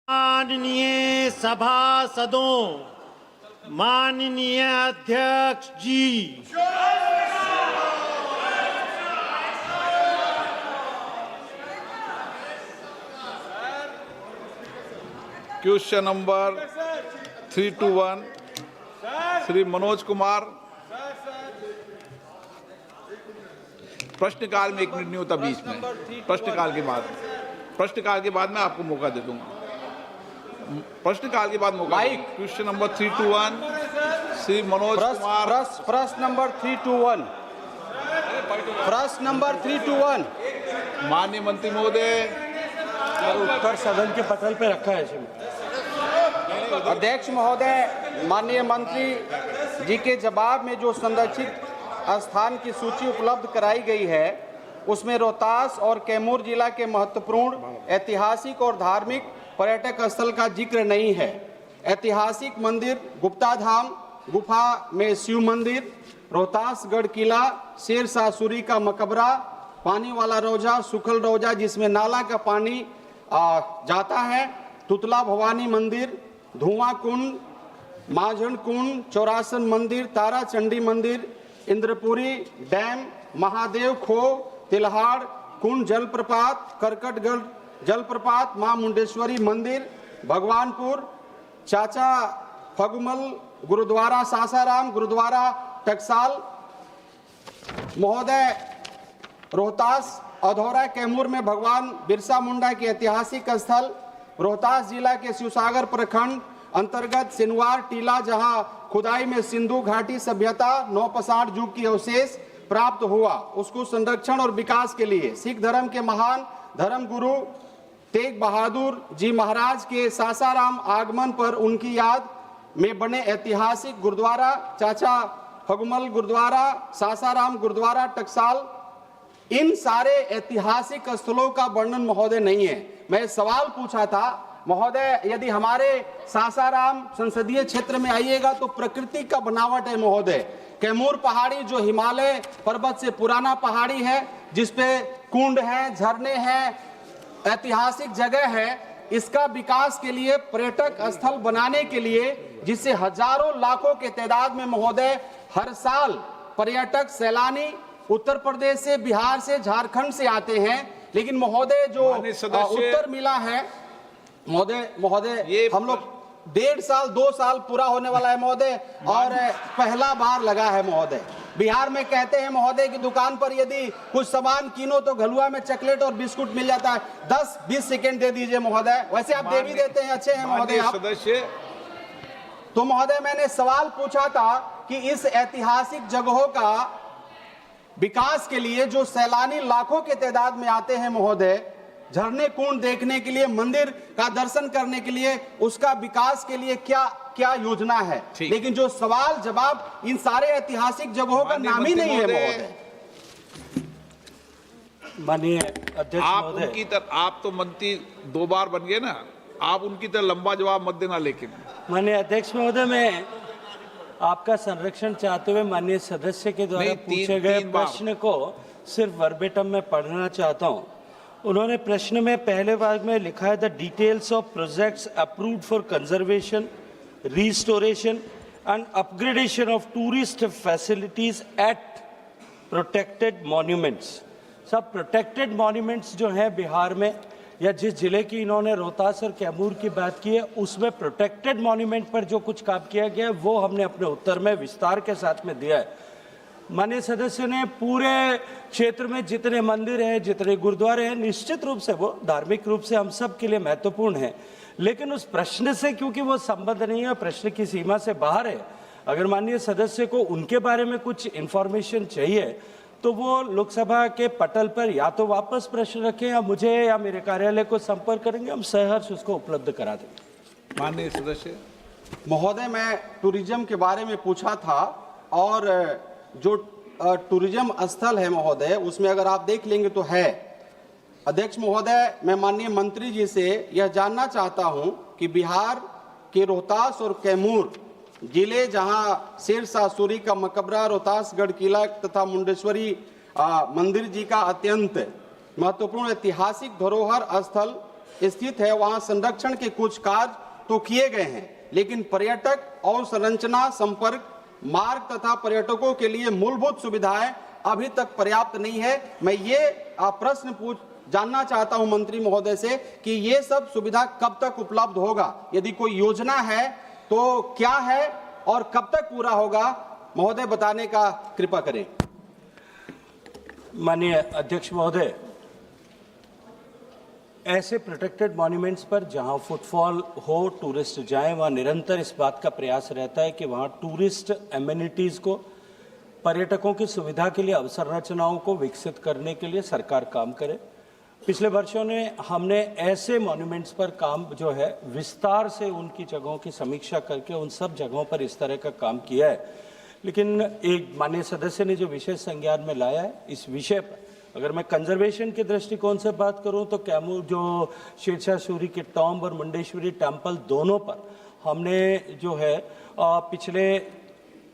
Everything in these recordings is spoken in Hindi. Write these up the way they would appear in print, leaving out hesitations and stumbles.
माननीय सभासदों, माननीय अध्यक्ष जी, क्वेश्चन नंबर 321 श्री मनोज कुमार। प्रश्नकाल में 1 मिनट नहीं होता बीच में। प्रश्नकाल के बाद मैं आपको मौका दे दूंगा। प्रश्नकाल के बाद मौका। Question number 321 Shri Manoj Kumar. प्रश्न नंबर 321 माननीय मंत्री महोदय, उत्तर सदन के पटल पे रखा है। अध्यक्ष महोदय, माननीय मंत्री जी के जवाब में जो संरक्षित स्थान की सूची उपलब्ध कराई गई है उसमें रोहतास और कैमूर जिला के महत्वपूर्ण ऐतिहासिक और धार्मिक पर्यटक स्थल का जिक्र नहीं है। ऐतिहासिक मंदिर गुप्ता धाम, गुफा में शिव मंदिर, रोहतासगढ़ किला, शेरशाह सूरी का मकबरा, पानी वाला रोजा, सुखल रोजा जिसमें नाला का पानी जाता है, तुतला भवानी मंदिर, धुआं कुंड, माझन कुंड, चौरासन मंदिर, तारा चंडी मंदिर, इंद्रपुरी डैम, महादेव खो, तिलहाड़ कुंड जलप्रपात, करकटगढ़ जलप्रपात, मां मुंडेश्वरी मंदिर, भगवानपुर, चाचा फगुमल गुरुद्वारा, सासाराम गुरुद्वारा, टकसाल। महोदय, रोहतास अधौरा कैमूर में भगवान बिरसा मुंडा की ऐतिहासिक स्थल, रोहतास जिला के शिवसागर प्रखंड अंतर्गत सिनवार टीला जहां खुदाई में सिंधु घाटी सभ्यता नौपसाठ युग की अवशेष प्राप्त हुआ, उसको संरक्षण और विकास के लिए सिख धर्म के महान धर्म गुरु तेग बहादुर जी महाराज के सासाराम आगमन पर उनकी याद में बने ऐतिहासिक गुरुद्वारा चाचा फगुमल गुरुद्वारा, सासाराम गुरुद्वारा, टकसाल, इन सारे ऐतिहासिक स्थलों का वर्णन महोदय नहीं है। मैं सवाल पूछा था महोदय, यदि हमारे सासाराम संसदीय क्षेत्र में आइएगा तो प्रकृति का बनावट है महोदय। कैमूर पहाड़ी जो हिमालय पर्वत से पुराना पहाड़ी है, जिसपे कुंड है, झरने हैं, ऐतिहासिक जगह है, इसका विकास के लिए पर्यटक स्थल बनाने के लिए जिससे हजारों लाखों के तादाद में महोदय हर साल पर्यटक सैलानी उत्तर प्रदेश से, बिहार से, झारखंड से आते हैं, लेकिन महोदय जो उत्तर मिला है महोदय हम लोग 1.5 साल 2 साल पूरा होने वाला है महोदय और पहला बार लगा है महोदय। बिहार में कहते हैं महोदय की दुकान पर यदि कुछ सामान कीनो तो घलुआ में चॉकलेट और बिस्कुट मिल जाता है। 10-20 सेकेंड दे दीजिए महोदय। वैसे आप दे भी देते हैं, अच्छे हैं महोदय आप। तो महोदय मैंने सवाल पूछा था कि इस ऐतिहासिक जगहों का विकास के लिए जो सैलानी लाखों के तादाद में आते हैं महोदय, झरने कुंड देखने के लिए, मंदिर का दर्शन करने के लिए, उसका विकास के लिए क्या क्या योजना है, लेकिन जो सवाल जवाब इन सारे ऐतिहासिक जगहों का नाम ही नहीं है महोदय। माननीय अध्यक्ष महोदय, आप तो मंत्री 2 बार बन गए ना, आप उनकी तरह लंबा जवाब मत देना। लेकिन माननीय अध्यक्ष महोदय, मैं आपका संरक्षण चाहते हुए माननीय सदस्य के द्वारा पूछे गए प्रश्न को सिर्फ वर्बेटम में पढ़ना चाहता हूं। उन्होंने प्रश्न में पहले भाग में लिखा है the details of projects approved for conservation, restoration and upgradation of tourist facilities eight protected monuments. सब प्रोटेक्टेड मॉन्यूमेंट्स जो हैं बिहार में या जिस जिले की इन्होंने रोहतास और कैमूर की बात की है, उसमें प्रोटेक्टेड मॉन्यूमेंट पर जो कुछ काम किया गया है वो हमने अपने उत्तर में विस्तार के साथ में दिया है। माननीय सदस्य ने पूरे क्षेत्र में जितने मंदिर हैं, जितने गुरुद्वारे हैं, निश्चित रूप से वो धार्मिक रूप से हम सब के लिए महत्वपूर्ण है, लेकिन उस प्रश्न से क्योंकि वो संबंध नहीं है, प्रश्न की सीमा से बाहर है, अगर माननीय सदस्य को उनके बारे में कुछ इंफॉर्मेशन चाहिए तो वो लोकसभा के पटल पर या तो वापस प्रश्न रखें या मुझे या मेरे कार्यालय को संपर्क करेंगे, हम सहर्ष उसको उपलब्ध करा देंगे। माननीय सदस्य महोदय, मैं टूरिज्म के बारे में पूछा था और जो टूरिज्म स्थल है महोदय उसमें अगर आप देख लेंगे तो है। अध्यक्ष महोदय, मैं माननीय मंत्री जी से यह जानना चाहता हूं कि बिहार के रोहतास और कैमूर जिले जहां शेरशाह सूरी का मकबरा, रोहतासगढ़ किला तथा मुंडेश्वरी मंदिर जी का अत्यंत महत्वपूर्ण ऐतिहासिक धरोहर स्थल स्थित है वहां संरक्षण के कुछ कार्य तो किए गए हैं, लेकिन पर्यटक और संरचना, संपर्क मार्ग तथा पर्यटकों के लिए मूलभूत सुविधाएं अभी तक पर्याप्त नहीं है। मैं ये प्रश्न जानना चाहता हूं मंत्री महोदय से कि ये सब सुविधा कब तक उपलब्ध होगा, यदि कोई योजना है तो क्या है और कब तक पूरा होगा, महोदय बताने का कृपा करें। माननीय अध्यक्ष महोदय, ऐसे प्रोटेक्टेड मॉन्यूमेंट्स पर जहां फुटफॉल हो, टूरिस्ट जाएं, वहां निरंतर इस बात का प्रयास रहता है कि वहां टूरिस्ट एमिनिटीज़ को, पर्यटकों की सुविधा के लिए अवसंरचनाओं को विकसित करने के लिए सरकार काम करे। पिछले वर्षों में हमने ऐसे मॉन्यूमेंट्स पर काम जो है विस्तार से उनकी जगहों की समीक्षा करके उन सब जगहों पर इस तरह का काम किया है। लेकिन एक माननीय सदस्य ने जो विषय संज्ञान में लाया है, इस विषय पर अगर मैं कंजर्वेशन के दृष्टिकोण से बात करूं तो कैमूर जो शेरशाह सूरी के टॉम्ब और मुंडेश्वरी टेम्पल दोनों पर हमने जो है पिछले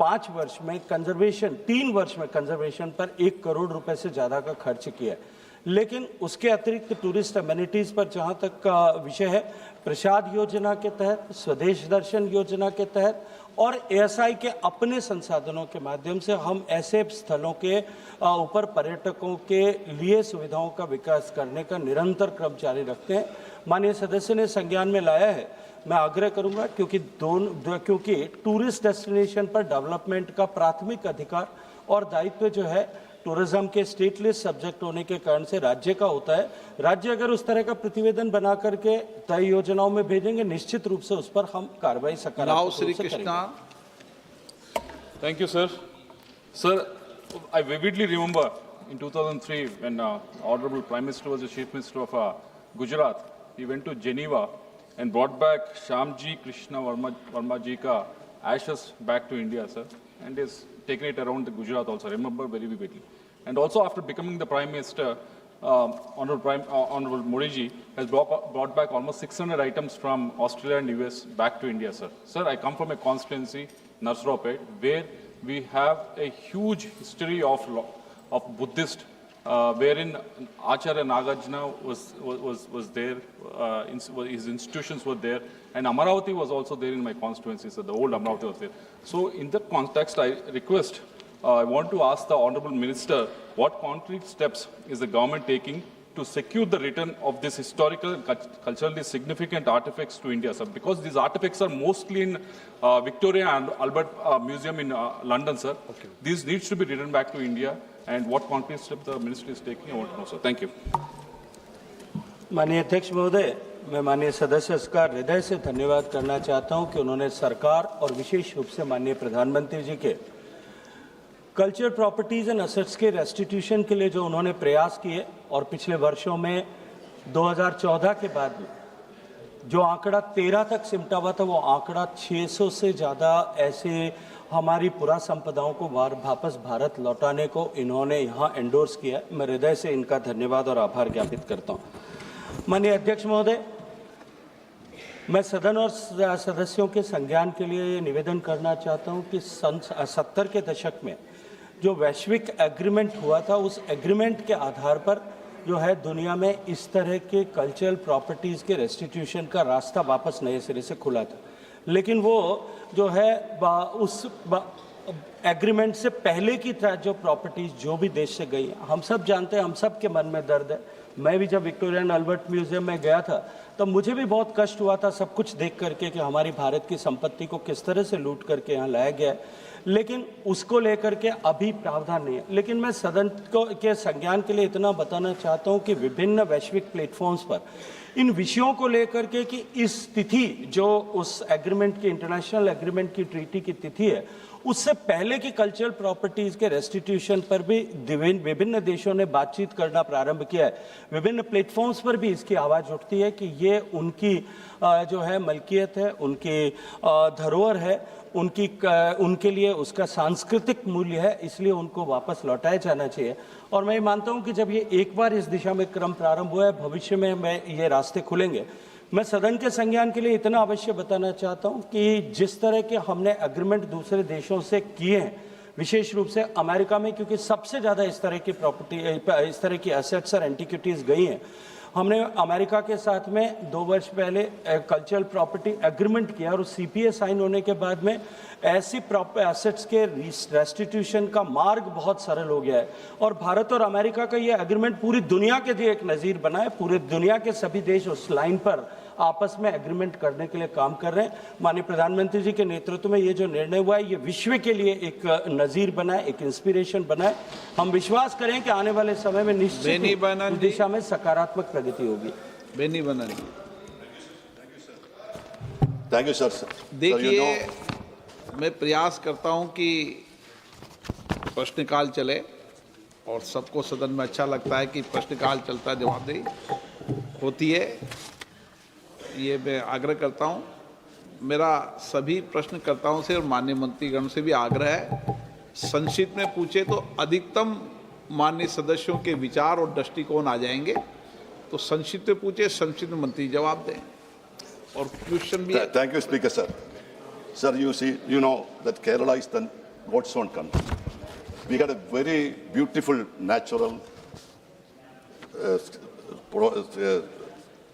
5 वर्ष में कंजर्वेशन, 3 वर्ष में कंजर्वेशन पर 1 करोड़ रुपए से ज़्यादा का खर्च किया है। लेकिन उसके अतिरिक्त टूरिस्ट एमिनिटीज़ पर जहाँ तक का विषय है, प्रसाद योजना के तहत, स्वदेश दर्शन योजना के तहत और एएसआई के अपने संसाधनों के माध्यम से हम ऐसे स्थलों के ऊपर पर्यटकों के लिए सुविधाओं का विकास करने का निरंतर क्रम जारी रखते हैं। माननीय सदस्य ने संज्ञान में लाया है, मैं आग्रह करूंगा क्योंकि टूरिस्ट डेस्टिनेशन पर डेवलपमेंट का प्राथमिक अधिकार और दायित्व जो है टूरिज्म के स्टेट लिस्ट सब्जेक्ट होने के कारण से राज्य का होता है। राज्य अगर उस तरह का प्रतिवेदन बना करके तय योजनाओं में भेजेंगे, निश्चित रूप से उस पर हम कार्रवाई सकारात्मक रूप से करेंगे। Thank you, sir. Sir, I vividly remember in 2003 when Honorable Prime Minister was the Chief Minister of Gujarat. He went to Geneva and brought back Shyamji Krishna Verma ji ka ashes back to India, sir, and is taken it around the Gujarat also. I remember very vividly. And also after becoming the Prime Minister, Honorable Modi ji has brought back almost 600 items from Australia and US back to India, sir. Sir, I come from a constituency, Narsropet, where we have a huge history of Buddhist, wherein Acharya Nagarjuna was there, his institutions were there, and Amaravati was also there in my constituency, so the old Amaravati was there. So in that context, I request, I want to ask the Honorable Minister, what concrete steps is the government taking to secure the return of this historical and culturally significant artifacts to India, sir? Because these artifacts are mostly in Victoria and Albert Museum in London, sir. Okay. These needs to be returned back to India, and what concrete steps the ministry is taking, I want to know, sir. Thank you. माननीय अध्यक्ष महोदय, मैं माननीय सदस्य का हृदय से धन्यवाद करना चाहता हूं कि उन्होंने सरकार और विशेष रूप से माननीय प्रधानमंत्री जी के कल्चर प्रॉपर्टीज एंड असेट्स के रेस्टिट्यूशन के लिए जो उन्होंने प्रयास किए और पिछले वर्षों में 2014 के बाद में जो आंकड़ा 13 तक सिमटा हुआ था, वो आंकड़ा 600 से ज़्यादा ऐसे हमारी पुरा संपदाओं को वापस भारत लौटाने को इन्होंने यहाँ एंडोर्स किया। मैं हृदय से इनका धन्यवाद और आभार ज्ञापित करता हूँ। माननीय अध्यक्ष महोदय, मैं सदन और सदस्यों के संज्ञान के लिए निवेदन करना चाहता हूँ कि 70 के दशक में जो वैश्विक एग्रीमेंट हुआ था, उस एग्रीमेंट के आधार पर जो है दुनिया में इस तरह के कल्चरल प्रॉपर्टीज़ के रेस्टिट्यूशन का रास्ता वापस नए सिरे से खुला था। लेकिन वो जो है उस एग्रीमेंट से पहले की जो प्रॉपर्टीज़ जो भी देश से गई, हम सब जानते हैं, हम सब के मन में दर्द है। मैं भी जब विक्टोरिया एंड अल्बर्ट म्यूजियम में गया था तब मुझे भी बहुत कष्ट हुआ था सब कुछ देख करके कि हमारी भारत की संपत्ति को किस तरह से लूट करके यहाँ लाया गया है, लेकिन उसको लेकर के अभी प्रावधान नहीं है। लेकिन मैं सदन के संज्ञान के लिए इतना बताना चाहता हूँ कि विभिन्न वैश्विक प्लेटफॉर्म्स पर इन विषयों को लेकर के कि इस तिथि जो उस एग्रीमेंट की, इंटरनेशनल एग्रीमेंट की, ट्रीटी की तिथि है, उससे पहले की कल्चरल प्रॉपर्टीज़ के रेस्टिट्यूशन पर भी विभिन्न देशों ने बातचीत करना प्रारंभ किया है। विभिन्न प्लेटफॉर्म्स पर भी इसकी आवाज़ उठती है कि ये उनकी जो है मलकियत है, उनकी धरोहर है, उनके लिए उसका सांस्कृतिक मूल्य है, इसलिए उनको वापस लौटाया जाना चाहिए। और मैं मानता हूं कि जब ये एक बार इस दिशा में क्रम प्रारंभ हुआ है, भविष्य में ये रास्ते खुलेंगे। मैं सदन के संज्ञान के लिए इतना अवश्य बताना चाहता हूं कि जिस तरह के हमने एग्रीमेंट दूसरे देशों से किए हैं, विशेष रूप से अमेरिका में, क्योंकि सबसे ज़्यादा इस तरह की प्रॉपर्टी, इस तरह की एसेट्स और एंटिक्विटीज़ गई हैं, हमने अमेरिका के साथ में 2 वर्ष पहले कल्चरल प्रॉपर्टी एग्रीमेंट किया और सीपीए साइन होने के बाद में ऐसी एसेट्स के रेस्टिट्यूशन का मार्ग बहुत सरल हो गया है। और भारत और अमेरिका का ये एग्रीमेंट पूरी दुनिया के लिए एक नज़ीर बना है। पूरे दुनिया के सभी देश उस लाइन पर आपस में एग्रीमेंट करने के लिए काम कर रहे हैं। माननीय प्रधानमंत्री जी के नेतृत्व में ये जो निर्णय हुआ है, ये विश्व के लिए एक नज़ीर बना है, एक इंस्पिरेशन बना है। हम विश्वास करें कि आने वाले समय में निश्चित इस दिशा में सकारात्मक प्रगति होगी। बेनी बनन, थैंक यू सर। देखिए, मैं प्रयास करता हूं कि प्रश्नकाल चले और सबको सदन में अच्छा लगता है कि प्रश्नकाल चलता है, जवाबदेही होती है। ये मैं आग्रह करता हूं। मेरा सभी प्रश्नकर्ताओं से और माननीय मंत्रीगण से भी आग्रह है, संक्षिप्त में पूछे तो अधिकतम माननीय सदस्यों के विचार और दृष्टिकोण आ जाएंगे। तो संक्षिप्त में पूछे, संक्षिप्त में मंत्री जवाब दें और क्वेश्चन भी। Thank you, Speaker, sir. Sir, you know that Kerala is the God's own country. We had a very beautiful natural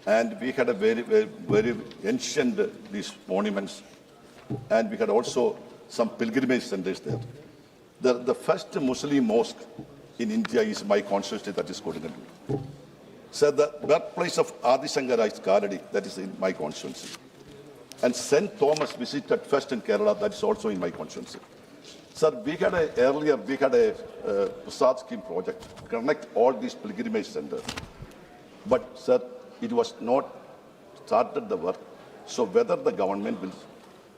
and we had a very ancient these monuments, and we had also some pilgrimage centers there. The first Muslim mosque in India is my constituency, that is Kodingalur. So the birthplace of Adi Shankara is Karadi, that is in my constituency. And St. Thomas visited first in Kerala, that is also in my constituency. Sir, earlier we had a Prasad scheme project to connect all these pilgrimage centers. But sir, it was not started the work. So whether the government will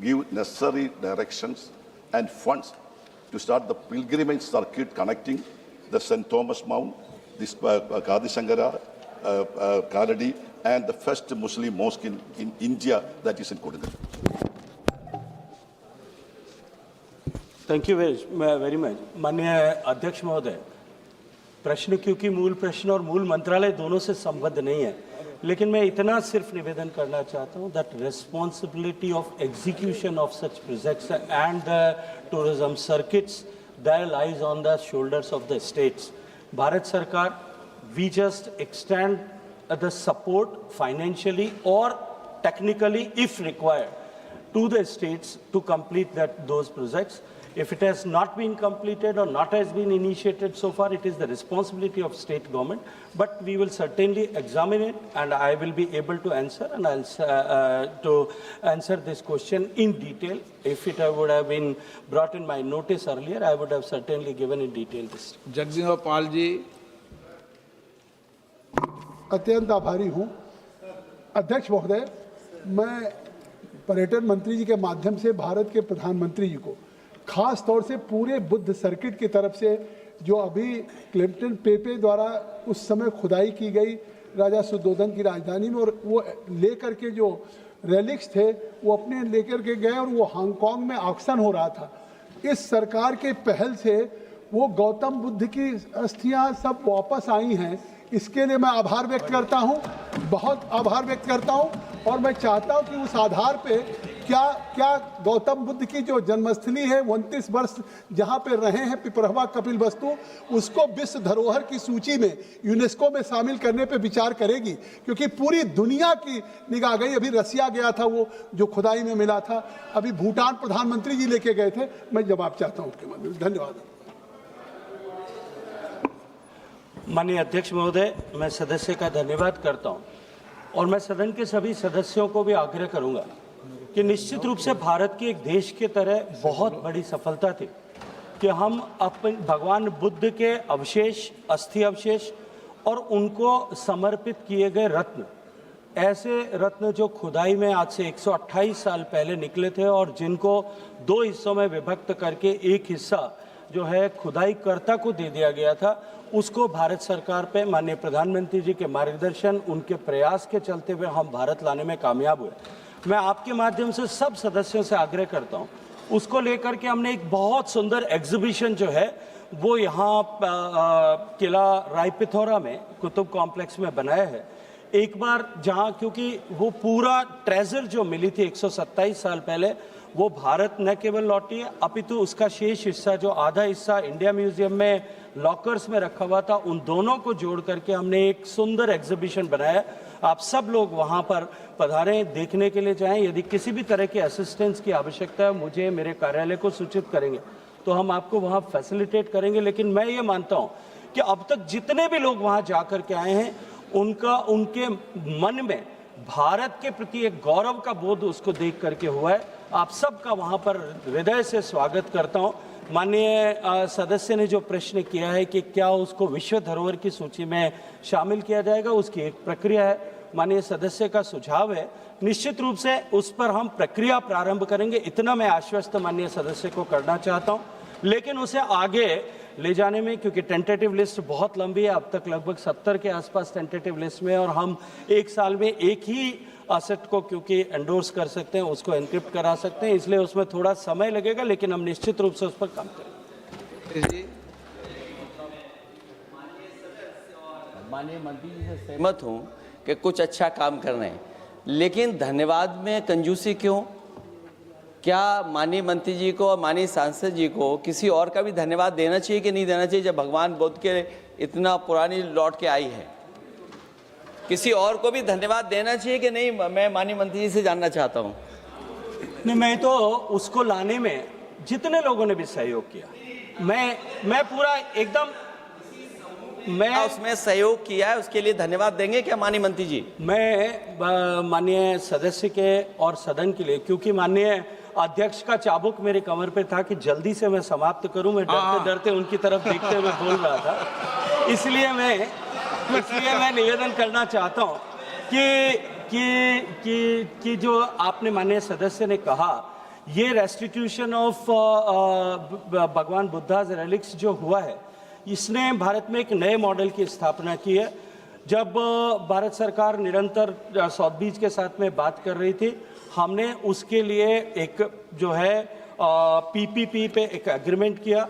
give necessary directions and funds to start the pilgrimage circuit connecting the St. Thomas Mount, this Adi Shankara, Karadi, and the first Muslim mosque in India, that is in Kodingalur. Thank you very much. माननीय अध्यक्ष महोदय, प्रश्न क्योंकि मूल प्रश्न और मूल मंत्रालय दोनों से संबद्ध नहीं है, लेकिन मैं इतना सिर्फ निवेदन करना चाहता हूं that responsibility of execution of such projects and the tourism circuits that lies on the shoulders of the states. Bharat सरकार, we just extend the support financially or technically if required to the states to complete those projects. If it has not been completed or not has been initiated so far, it is the responsibility of state government, but we will certainly examine it and I will be able to answer, and I'll to answer this question in detail. If it would have been brought in my notice earlier, I would have certainly given in detail this. Jagdish Pal ji. अत्यंत आभारी हूँ अध्यक्ष महोदय। मैं पर्यटन मंत्री जी के माध्यम से भारत के प्रधानमंत्री जी को खास तौर से पूरे बुद्ध सर्किट की तरफ से जो अभी क्लिंटन पेपे द्वारा उस समय खुदाई की गई राजा सुद्धोधन की राजधानी में, और वो लेकर के जो रेलिक्स थे वो अपने लेकर के गए और वो हांगकांग में ऑक्शन हो रहा था। इस सरकार के पहल से वो गौतम बुद्ध की अस्थियां सब वापस आई हैं। इसके लिए मैं आभार व्यक्त करता हूं, बहुत आभार व्यक्त करता हूं। और मैं चाहता हूं कि उस आधार पे क्या गौतम बुद्ध की जो जन्मस्थली है 29 वर्ष जहां पे रहे हैं पिपरहवा कपिलवस्तु, उसको विश्व धरोहर की सूची में यूनेस्को में शामिल करने पे विचार करेगी, क्योंकि पूरी दुनिया की निगाह गई। अभी रसिया गया था वो जो खुदाई में मिला था, अभी भूटान प्रधानमंत्री जी लेके गए थे। मैं जवाब चाहता हूँ उसके माध्यम से। धन्यवाद। माननीय अध्यक्ष महोदय, मैं सदस्य का धन्यवाद करता हूं और मैं सदन के सभी सदस्यों को भी आग्रह करूंगा कि निश्चित रूप से भारत की एक देश की तरह बहुत बड़ी सफलता थी कि हम अपने भगवान बुद्ध के अवशेष, अस्थि अवशेष और उनको समर्पित किए गए रत्न, ऐसे रत्न जो खुदाई में आज से 128 साल पहले निकले थे और जिनको 2 हिस्सों में विभक्त करके एक हिस्सा जो है खुदाईकर्ता को दे दिया गया था, उसको भारत सरकार पे माननीय प्रधानमंत्री जी के मार्गदर्शन, उनके प्रयास के चलते हुए हम भारत लाने में कामयाब हुए। मैं आपके माध्यम से सब सदस्यों से आग्रह करता हूं, उसको लेकर के हमने एक बहुत सुंदर एग्जीबिशन जो है वो यहाँ किला राय पिथौरा में कुतुब कॉम्प्लेक्स में बनाया है। एक बार जहां, क्योंकि वो पूरा ट्रेजर जो मिली थी 127 साल पहले, वो भारत न केवल लौटी है अपितु उसका शेष हिस्सा, जो आधा हिस्सा इंडिया म्यूजियम में लॉकर्स में रखा हुआ था, उन दोनों को जोड़ करके हमने एक सुंदर एग्जीबिशन बनाया। आप सब लोग वहां पर पधारें, देखने के लिए चाहें। यदि किसी भी तरह की असिस्टेंस की आवश्यकता है, मुझे मेरे कार्यालय को सूचित करेंगे तो हम आपको वहां फैसिलिटेट करेंगे। लेकिन मैं ये मानता हूं कि अब तक जितने भी लोग वहां जाकर के आए हैं, उनके मन में भारत के प्रति एक गौरव का बोध उसको देख करके हुआ है। आप सबका वहां पर हृदय से स्वागत करता हूं। माननीय सदस्य ने जो प्रश्न किया है कि क्या उसको विश्व धरोहर की सूची में शामिल किया जाएगा, उसकी एक प्रक्रिया है। माननीय सदस्य का सुझाव है, निश्चित रूप से उस पर हम प्रक्रिया प्रारंभ करेंगे, इतना मैं आश्वस्त माननीय सदस्य को करना चाहता हूं। लेकिन उसे आगे ले जाने में, क्योंकि टेंटेटिव लिस्ट बहुत लंबी है, अब तक लगभग 70 के आसपास टेंटेटिव लिस्ट में, और हम एक साल में एक ही असेट को क्योंकि एंडोर्स कर सकते हैं, उसको एनक्रिप्ट करा सकते हैं, इसलिए उसमें थोड़ा समय लगेगा, लेकिन हम निश्चित रूप से उस पर काम करेंगे। माननीय मंत्री जी से सहमत हूँ कि कुछ अच्छा काम कर रहे हैं, लेकिन धन्यवाद में कंजूसी क्यों? क्या माननीय मंत्री जी को और माननीय सांसद जी को किसी और का भी धन्यवाद देना चाहिए कि नहीं देना चाहिए, जब भगवान बुद्ध के इतना पुरानी लौट के आई है? किसी और को भी धन्यवाद देना चाहिए कि नहीं? मैं माननीय मंत्री जी से जानना चाहता हूँ। नहीं, मैं तो उसको लाने में जितने लोगों ने भी सहयोग किया, मैं पूरा एकदम, मैं उसमें सहयोग किया है, उसके लिए धन्यवाद देंगे क्या माननीय मंत्री जी? मैं माननीय सदस्य के और सदन के लिए, क्योंकि माननीय अध्यक्ष का चाबुक मेरे कमर पे था कि जल्दी से मैं समाप्त करूं, मैं डरते डरते उनकी तरफ देखते हुए बोल रहा था, इसलिए मैं निवेदन करना चाहता हूं कि जो आपने माननीय सदस्य ने कहा, ये रेस्टिट्यूशन ऑफ भगवान बुद्धा रेलिक्स जो हुआ है, इसने भारत में एक नए मॉडल की स्थापना की है। जब भारत सरकार निरंतर साउथ बीच के साथ में बात कर रही थी, हमने उसके लिए एक जो है पीपीपी पे एक एग्रीमेंट किया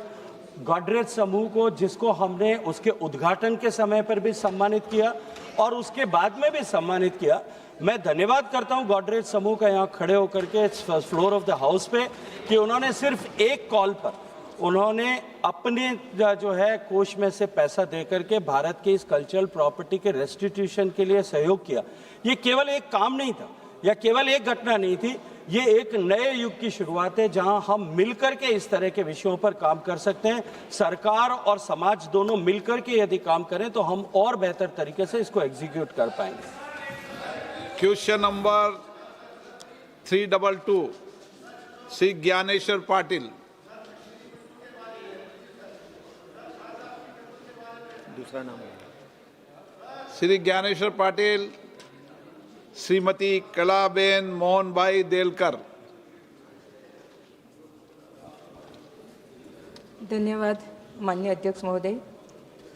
गॉडरेज समूह को, जिसको हमने उसके उद्घाटन के समय पर भी सम्मानित किया और उसके बाद में भी सम्मानित किया। मैं धन्यवाद करता हूं गॉडरेज समूह का यहाँ खड़े होकर के फ्लोर ऑफ द हाउस पे, कि उन्होंने सिर्फ एक कॉल पर उन्होंने अपने जो है कोष में से पैसा दे करके भारत के इस कल्चरल प्रॉपर्टी के रेस्टिट्यूशन के लिए सहयोग किया। ये केवल एक काम नहीं था या केवल एक घटना नहीं थी, ये एक नए युग की शुरुआत है जहां हम मिलकर के इस तरह के विषयों पर काम कर सकते हैं। सरकार और समाज दोनों मिलकर के यदि काम करें तो हम और बेहतर तरीके से इसको एग्जीक्यूट कर पाएंगे। Question number 322 Shri Dnyaneshwar Patil. दूसरा नाम श्री ज्ञानेश्वर पाटिल, श्रीमती कलाबेन मोहन भाई देलकर। धन्यवाद माननीय अध्यक्ष महोदय।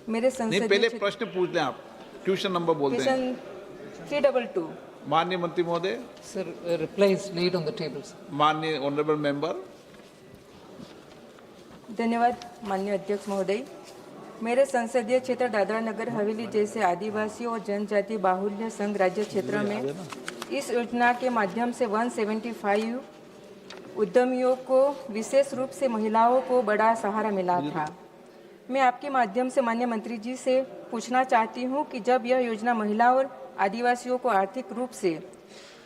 मेरे नहीं, पहले प्रश्न पूछ लें आप, क्वेश्चन नंबर बोलते हैं। क्वेश्चन 322। माननीय मंत्री महोदय। Sir, reply is laid on the table. माननीय ऑनरेबल मेंबर। धन्यवाद माननीय अध्यक्ष महोदय। मेरे संसदीय क्षेत्र दादरा नगर हवेली जैसे आदिवासी और जनजाति बाहुल्य संघ राज्य क्षेत्र में इस योजना के माध्यम से 175 उद्यमियों को, विशेष रूप से महिलाओं को बड़ा सहारा मिला था। मैं आपके माध्यम से माननीय मंत्री जी से पूछना चाहती हूं कि जब यह योजना महिलाओं और आदिवासियों को आर्थिक रूप से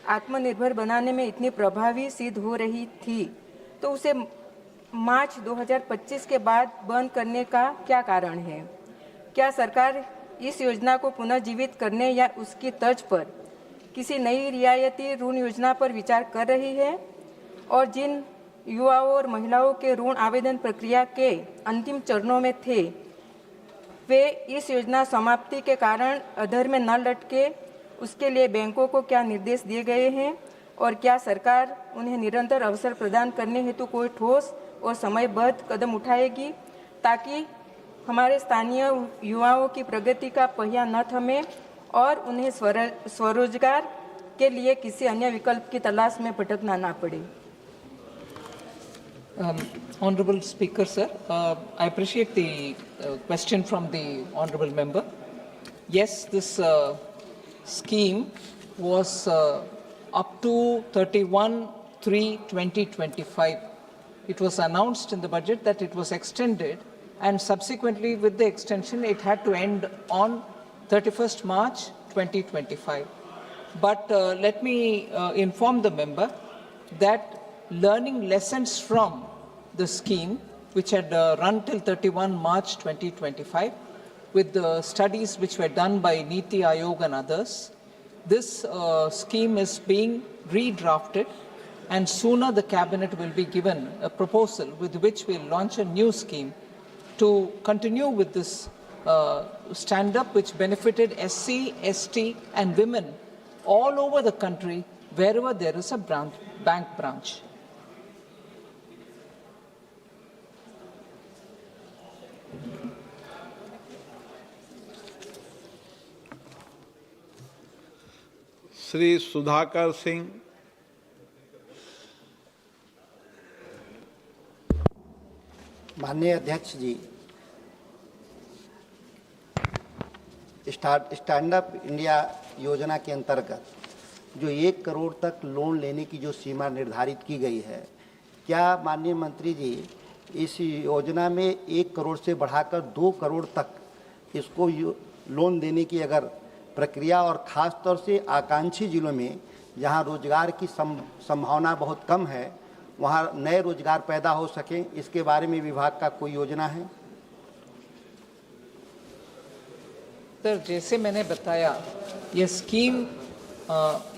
आत्मनिर्भर बनाने में इतनी प्रभावी सिद्ध हो रही थी, तो उसे मार्च 2025 के बाद बंद करने का क्या कारण है? क्या सरकार इस योजना को पुनर्जीवित करने या उसकी तर्ज पर किसी नई रियायती ऋण योजना पर विचार कर रही है? और जिन युवाओं और महिलाओं के ऋण आवेदन प्रक्रिया के अंतिम चरणों में थे, वे इस योजना समाप्ति के कारण अधर में न लटके, उसके लिए बैंकों को क्या निर्देश दिए गए हैं? और क्या सरकार उन्हें निरंतर अवसर प्रदान करने हेतु कोई ठोस और समयबद्ध कदम उठाएगी, ताकि हमारे स्थानीय युवाओं की प्रगति का पहिया न थमे और उन्हें स्वरोजगार के लिए किसी अन्य विकल्प की तलाश में भटकना ना पड़े? Honorable Speaker, sir, I appreciate the question from the honorable member. Yes, this scheme was up to 31/3/2025. It was announced in the budget that it was extended, and subsequently with the extension it had to end on 31st March 2025. But let me inform the member that learning lessons from the scheme, which had run till 31 March 2025, with the studies which were done by Niti Aayog and others, this scheme is being redrafted, and sooner the cabinet will be given a proposal with which we'll launch a new scheme to continue with this stand-up which benefited SC, ST and women all over the country wherever there is a bank branch. Shri Sudhakar Singh. माननीय अध्यक्ष जी, स्टैंड अप इंडिया योजना के अंतर्गत जो 1 करोड़ तक लोन लेने की जो सीमा निर्धारित की गई है, क्या माननीय मंत्री जी इस योजना में 1 करोड़ से बढ़ाकर 2 करोड़ तक इसको लोन देने की अगर प्रक्रिया, और ख़ास तौर से आकांक्षी जिलों में जहां रोजगार की संभावना बहुत कम है, वहां नए रोजगार पैदा हो सकें, इसके बारे में विभाग का कोई योजना है? सर, जैसे मैंने बताया, ये स्कीम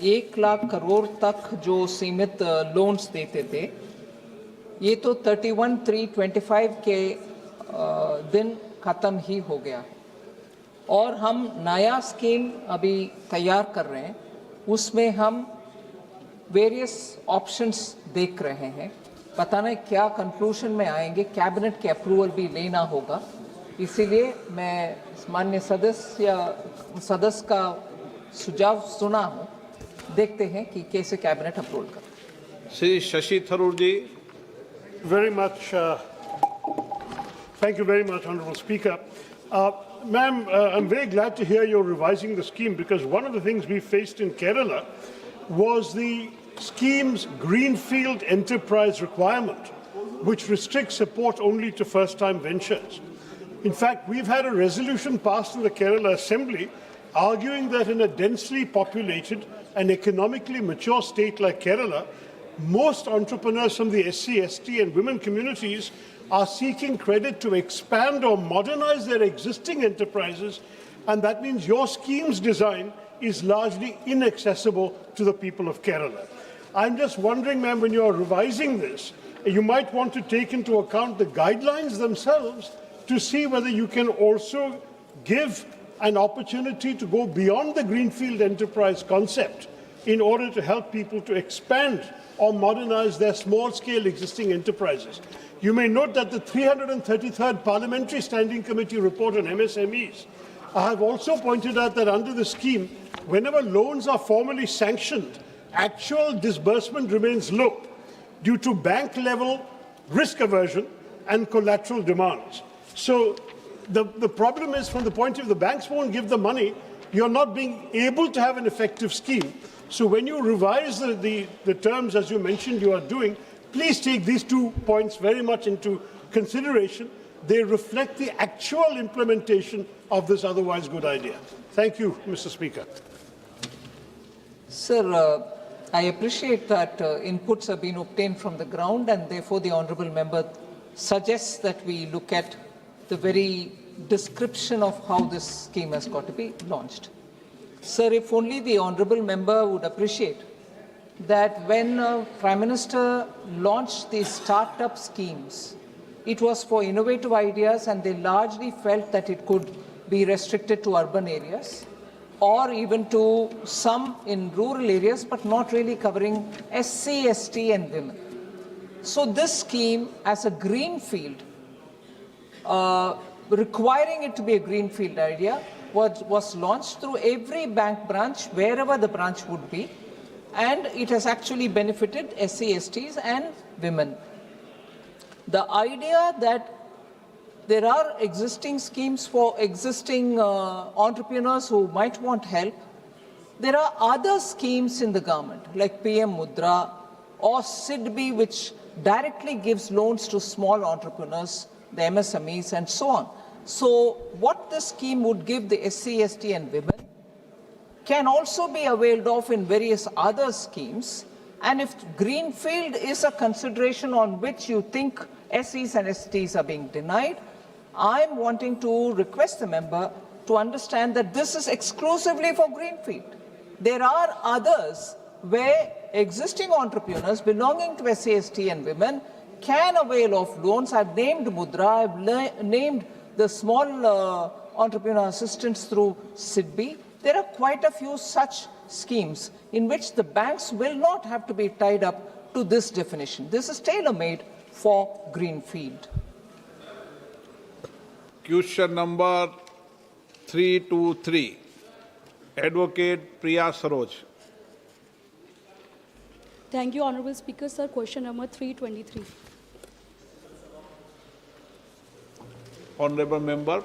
1 लाख करोड़ तक जो सीमित लोन्स देते थे, ये तो 31/3/25 के दिन ख़त्म ही हो गया, और हम नया स्कीम अभी तैयार कर रहे हैं। उसमें हम वेरियस ऑप्शंस देख रहे हैं, पता नहीं क्या कंक्लूजन में आएंगे, कैबिनेट के अप्रूवल भी लेना होगा। इसीलिए मैं माननीय सदस्य का सुझाव सुना हूँ, देखते हैं कि कैसे कैबिनेट अप्रूवल करे। श्री शशि थरूर जी। Very much. Thank you very much, Honourable Speaker. Ma'am, I'm very glad to hear you're revising the scheme, because one of the things we faced in Kerala was the scheme's greenfield enterprise requirement, which restricts support only to first-time ventures. In fact, we've had a resolution passed in the Kerala Assembly arguing that in a densely populated and economically mature state like Kerala, most entrepreneurs from the SC, ST and women communities are seeking credit to expand or modernize their existing enterprises, and that means your scheme's design is largely inaccessible to the people of Kerala. I'm just wondering, ma'am, when you are revising this, you might want to take into account the guidelines themselves to see whether you can also give an opportunity to go beyond the greenfield enterprise concept in order to help people to expand or modernize their small-scale existing enterprises. You may note that the 333rd Parliamentary Standing Committee report on MSMEs, I have also pointed out that under the scheme, whenever loans are formally sanctioned, actual disbursement remains low due to bank-level risk aversion and collateral demands. So the problem is, from the point of view, the banks won't give the money, you're not being able to have an effective scheme. So when you revise the terms, as you mentioned you are doing, please take these 2 points very much into consideration. They reflect the actual implementation of this otherwise good idea. Thank you, Mr. Speaker. Sir, I appreciate that inputs have been obtained from the ground, and therefore the Honourable Member suggests that we look at the very description of how this scheme has got to be launched. Sir, if only the Honourable Member would appreciate that when Prime Minister launched these start-up schemes, it was for innovative ideas, and they largely felt that it could be restricted to urban areas or even to some in rural areas, but not really covering SC, ST and women. So this scheme, as a greenfield, requiring it to be a greenfield idea, was launched through every bank branch, wherever the branch would be, and it has actually benefited SC, STs and women. The idea that there are existing schemes for existing entrepreneurs who might want help, There are other schemes in the government like PM Mudra or SIDBI, which directly gives loans to small entrepreneurs, the MSMEs and so on. So what the scheme would give the SC, ST and women can also be availed of in various other schemes. And if Greenfield is a consideration on which you think SCs and STs are being denied, I'm wanting to request the member to understand that this is exclusively for Greenfield. There are others where existing entrepreneurs belonging to SC, ST and women can avail of loans. I've named Mudra, I've named the small entrepreneur assistance through SIDBI. There are quite a few such schemes in which the banks will not have to be tied up to this definition. This is tailor-made for Greenfield. Question number 323, Advocate Priya Saroj. Thank you, Honorable Speaker, sir. Question number 323. Honorable Member.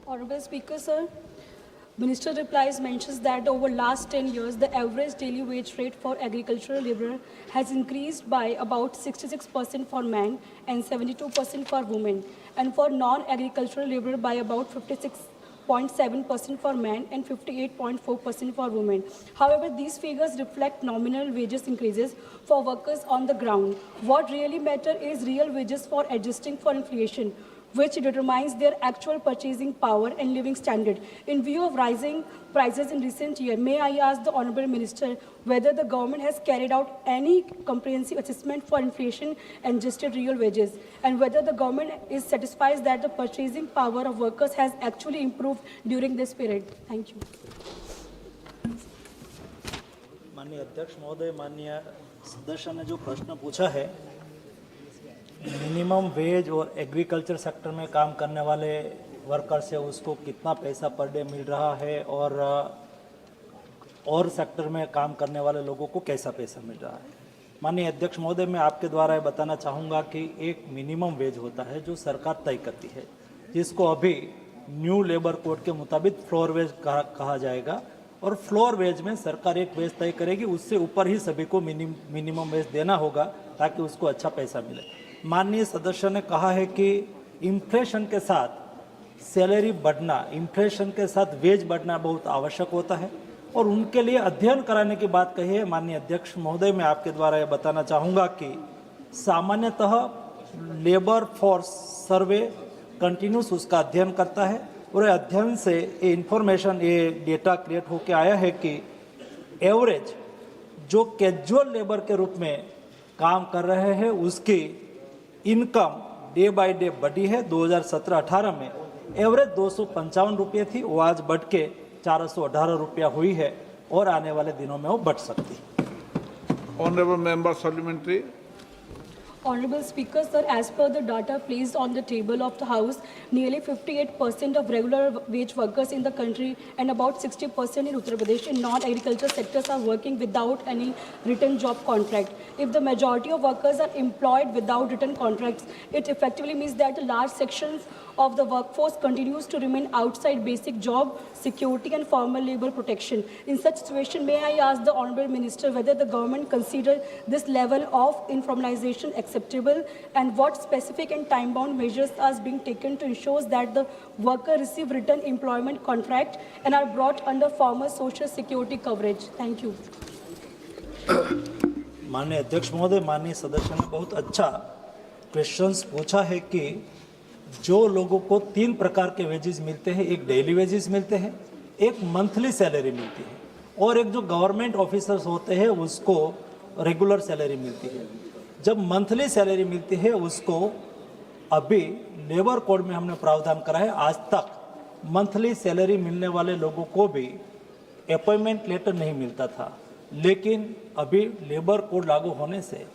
Honorable Speaker, sir, Minister replies mentions that over last 10 years, the average daily wage rate for agricultural labor has increased by about 66% for men and 72% for women, and for non-agricultural labor by about 56.7% for men and 58.4% for women. However, these figures reflect nominal wages increases for workers on the ground. What really matters is real wages for adjusting for inflation, which determines their actual purchasing power and living standard. In view of rising prices in recent years, may I ask the Honourable Minister whether the government has carried out any comprehensive assessment for inflation and adjusted real wages, and whether the government is satisfied that the purchasing power of workers has actually improved during this period. Thank you. माननीय अध्यक्ष महोदय, माननीय सदस्य ने जो प्रश्न पूछा है, मिनिमम वेज और एग्रीकल्चर सेक्टर में काम करने वाले वर्कर से उसको कितना पैसा पर डे मिल रहा है और सेक्टर में काम करने वाले लोगों को कैसा पैसा मिल रहा है। माननीय अध्यक्ष महोदय, मैं आपके द्वारा ये बताना चाहूँगा कि एक मिनिमम वेज होता है जो सरकार तय करती है, जिसको अभी न्यू लेबर कोड के मुताबिक फ्लोर वेज कहा जाएगा, और फ्लोर वेज में सरकार एक वेज तय करेगी, उससे ऊपर ही सभी को मिनिमम वेज देना होगा ताकि उसको अच्छा पैसा मिले। माननीय सदस्य ने कहा है कि इन्फ्लेशन के साथ सैलरी बढ़ना, इन्फ्लेशन के साथ वेज बढ़ना बहुत आवश्यक होता है, और उनके लिए अध्ययन कराने की बात कही है। माननीय अध्यक्ष महोदय, मैं आपके द्वारा ये बताना चाहूँगा कि सामान्यतः लेबर फोर्स सर्वे कंटिन्यूस उसका अध्ययन करता है, और अध्ययन से ये इंफॉर्मेशन, ये डेटा क्रिएट होकर आया है कि एवरेज जो कैजुअल लेबर के रूप में काम कर रहे हैं उसकी इनकम डे बाय डे बढ़ी है। 2017-18 में एवरेज 255 रुपये थी, वो आज बढ़ के 418 रुपया हुई है, और आने वाले दिनों में वो बढ़ सकती है। Honorable Member Supplementary. Honorable Speaker, sir, as per the data placed on the table of the House, nearly 58% of regular wage workers in the country and about 60% in Uttar Pradesh in non-agricultural sectors are working without any written job contract. If the majority of workers are employed without written contracts, it effectively means that the large sections of the workforce continues to remain outside basic job security and formal labor protection. In such situation, may I ask the Honourable Minister whether the government consider this level of informalization acceptable, and what specific and time-bound measures are being taken to ensure that the worker receive written employment contract and are brought under formal social security coverage. Thank you. माननीय अध्यक्ष महोदय, माननीय सदस्य ने बहुत अच्छा क्वेश्चंस पूछा है कि जो लोगों को 3 प्रकार के वेजेस मिलते हैं, एक डेली वेजेस मिलते हैं, एक मंथली सैलरी मिलती है, और एक जो गवर्नमेंट ऑफिसर्स होते हैं उसको रेगुलर सैलरी मिलती है। जब मंथली सैलरी मिलती है उसको अभी लेबर कोड में हमने प्रावधान करा है, आज तक मंथली सैलरी मिलने वाले लोगों को भी अपॉइंटमेंट लेटर नहीं मिलता था, लेकिन अभी लेबर कोड लागू होने से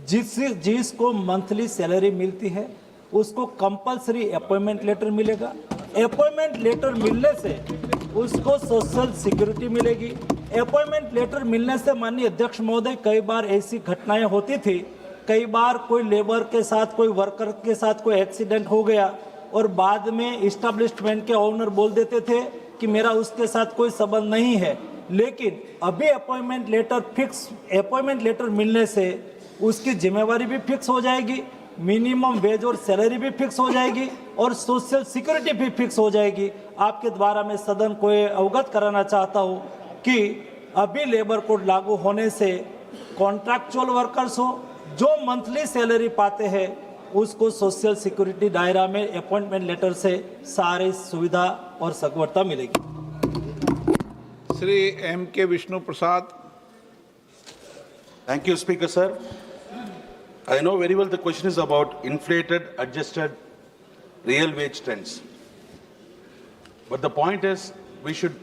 जिसको मंथली सैलरी मिलती है उसको कंपलसरी अपॉइंटमेंट लेटर मिलेगा। अपॉइंटमेंट लेटर मिलने से उसको सोशल सिक्योरिटी मिलेगी। अपॉइंटमेंट लेटर मिलने से माननीय अध्यक्ष महोदय, कई बार ऐसी घटनाएं होती थी, कई बार कोई लेबर के साथ, कोई वर्कर के साथ कोई एक्सीडेंट हो गया और बाद में इस्टेब्लिशमेंट के ओनर बोल देते थे कि मेरा उसके साथ कोई संबंध नहीं है, लेकिन अभी अपॉइंटमेंट लेटर मिलने से उसकी जिम्मेवारी भी फिक्स हो जाएगी, मिनिमम वेज और सैलरी भी फिक्स हो जाएगी और सोशल सिक्योरिटी भी फिक्स हो जाएगी। आपके द्वारा मैं सदन को अवगत कराना चाहता हूँ कि अभी लेबर कोड लागू होने से कॉन्ट्रैक्चुअल वर्कर्स हो जो मंथली सैलरी पाते हैं उसको सोशल सिक्योरिटी दायरा में अपॉइंटमेंट लेटर से सारी सुविधा और सगवड़ता मिलेगी। Shri M.K. Vishnu Prasad. Thank you, Speaker, sir. I know very well the question is about inflated, adjusted, real wage trends. But the point is, we should